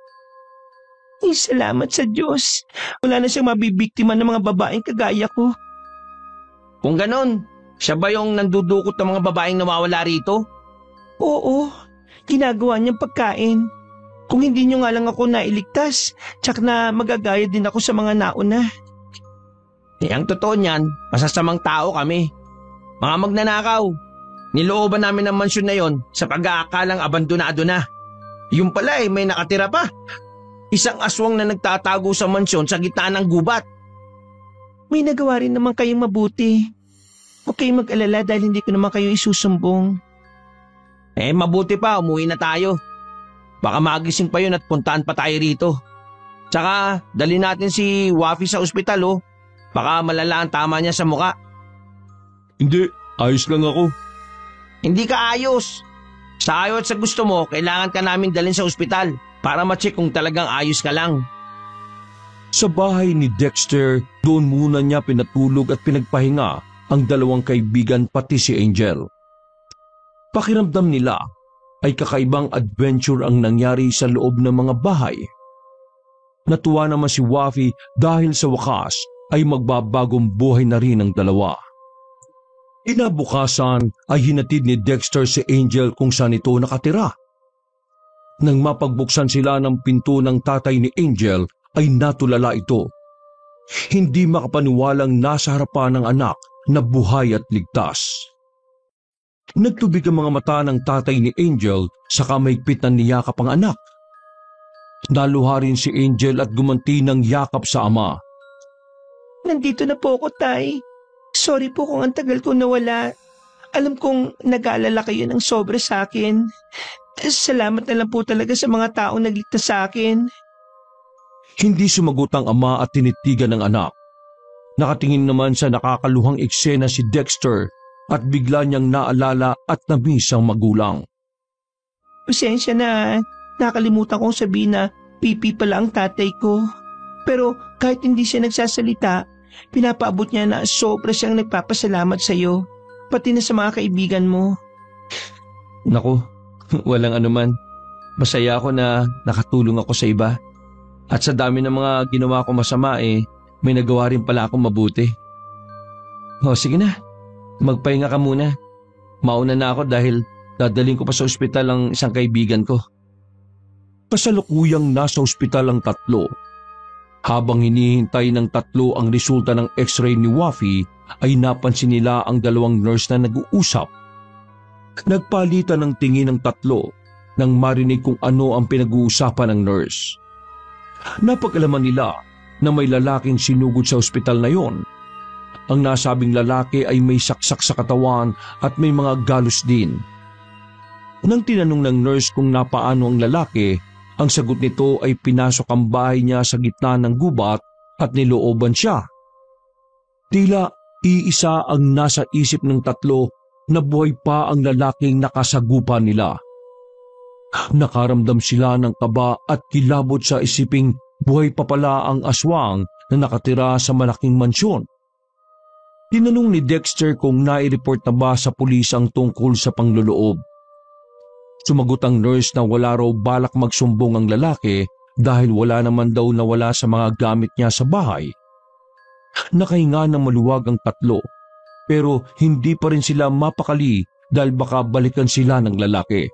Salamat sa Diyos. Wala na siyang mabibiktima ng mga babaeng kagaya ko. Kung ganon, siya ba yung nandudukot ng mga babaeng nawawala rito? Oo, ginagawa niyang pagkain. Kung hindi niyo nga lang ako nailigtas, tsak na magagaya din ako sa mga nauna. Ang totoo niyan, masasamang tao kami. Mga magnanakaw. Nilooban namin ang mansyon na yon sa pag-aakalang abandonado na. Yung pala may nakatira pa. Isang aswang na nagtatago sa mansyon sa gitna ng gubat. May nagawa rin naman kayong mabuti. Huwag kayong mag-alala dahil hindi ko naman kayo isusumbong. Mabuti pa, umuwi na tayo. Baka magising pa yun at puntaan pa tayo rito. Tsaka, dali natin si Wafi sa ospital Baka malala ang tama niya sa muka. Hindi, ayos lang ako. Hindi ka ayos. Sa ayaw at sa gusto mo, kailangan ka namin dalhin sa ospital para ma-check kung talagang ayos ka lang. Sa bahay ni Dexter, doon muna niya pinatulog at pinagpahinga ang dalawang kaibigan pati si Angel. Pakiramdam nila ay kakaibang adventure ang nangyari sa loob ng mga bahay. Natuwa naman si Wafi dahil sa wakas ay magbabagong buhay na rin ang dalawa. Inabukasan ay hinatid ni Dexter si Angel kung saan ito nakatira. Nang mapagbuksan sila ng pinto ng tatay ni Angel ay natulala ito. Hindi makapaniwalang nasa harapan ng anak na buhay at ligtas. Nagtubig ang mga mata ng tatay ni Angel sa kamahigpit na niyakap ang anak. Naluha rin si Angel at gumanti ng yakap sa ama. Nandito na po ako, Tay. Sorry po kung ang tagal ko nawala. Alam kong nag-aalala kayo ng sobra sa akin. Salamat na lang po talaga sa mga taong nagligtas sa akin. Hindi sumagot ang ama at tinitigan ng anak. Nakatingin naman sa nakakaluhang eksena si Dexter at bigla niyang naalala at namiss ang magulang. Pasensya na, nakalimutan kong sabihin na pipi pala ang tatay ko. Pero kahit hindi siya nagsasalita, pinapaabot niya na sobra siyang nagpapasalamat sa iyo, pati na sa mga kaibigan mo. Naku, walang anuman. Masaya ako na nakatulong ako sa iba. At sa dami ng mga ginawa ko masama may nagawa rin pala akong mabuti. Sige na, magpahinga ka muna. Mauna na ako dahil dadaling ko pa sa ospital ang isang kaibigan ko. Kasalukuyang nasa ospital ang tatlo. Habang hinihintay ng tatlo ang resulta ng x-ray ni Wafi, ay napansin nila ang dalawang nurse na nag-uusap. Nagpalitan ng tingin ng tatlo nang marinig kung ano ang pinag-uusapan ng nurse. Napag-alaman nila na may lalaking sinugod sa ospital na yon. Ang nasabing lalaki ay may saksak sa katawan at may mga galos din. Nang tinanong ng nurse kung napaano ang lalaki, ang sagot nito ay pinasok ang bahay niya sa gitna ng gubat at nilooban siya. Tila iisa ang nasa isip ng tatlo na buhay pa ang lalaking nakasagupan nila. Nakaramdam sila ng kaba at kilabot sa isiping buhay pa pala ang aswang na nakatira sa malaking mansyon. Tinanong ni Dexter kung nai-report na ba sa pulis ang tungkol sa pangloloob. Sumagot ang nurse na wala raw balak magsumbong ang lalaki dahil wala naman daw nawala sa mga gamit niya sa bahay. Nakahinga ng maluwag ang tatlo pero hindi pa rin sila mapakali dahil baka balikan sila ng lalaki.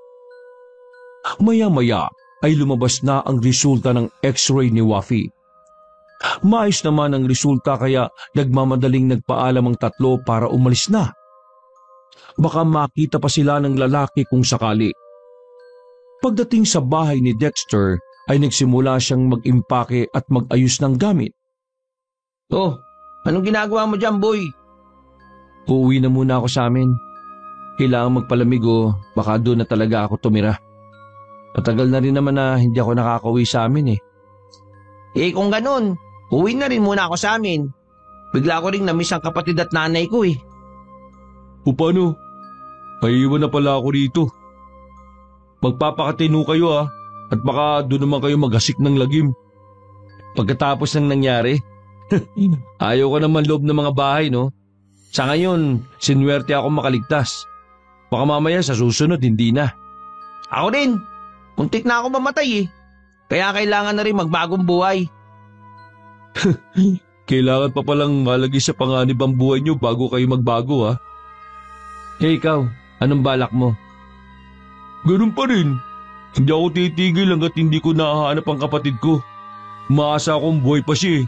Maya-maya ay lumabas na ang resulta ng x-ray ni Wafi. Maayos naman ang resulta kaya nagmamadaling nagpaalam ang tatlo para umalis na. Baka makita pa sila ng lalaki kung sakali. Pagdating sa bahay ni Dexter ay nagsimula siyang mag-impake at mag-ayos ng gamit. Oh, anong ginagawa mo dyan, boy? Uuwi na muna ako sa amin. Kailangan magpalamig o baka doon na talaga ako tumira. Matagal na rin naman na hindi ako nakakauwi sa amin eh. Eh kung ganun, uwi na rin muna ako sa amin. Bigla ko rin na-miss ang kapatid at nanay ko eh. O paano? Maiiwan na pala ako rito. Magpapakatino kayo at baka doon naman kayo maghasik ng lagim. Pagkatapos ng nangyari, Ayaw ko naman loob ng mga bahay, no? sa ngayon, sinwerte ako makaligtas. Baka mamaya sa susunod hindi na. Ako din, muntik na ako mamatay eh. Kaya kailangan na rin magbagong buhay. Kailangan pa palang malagay sa panganib ang buhay niyo bago kayo magbago, ha? Eh ikaw, anong balak mo? Ganun pa rin. Hindi ako titigil hanggat hindi ko nahahanap ang kapatid ko. Maasa akong buhay pa siya eh.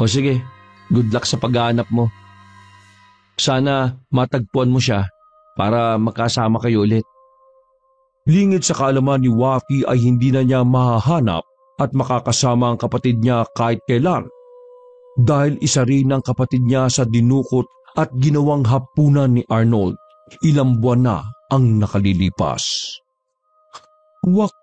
O sige, good luck sa paghahanap mo. Sana matagpuan mo siya para makasama kayo ulit. Lingid sa kaalaman ni Wafi ay hindi na niya mahahanap at makakasama ang kapatid niya kahit kailan. Dahil isa rin ang kapatid niya sa dinukot at ginawang hapunan ni Arnold. Ilang buwan na ang nakalilipas. Wakas!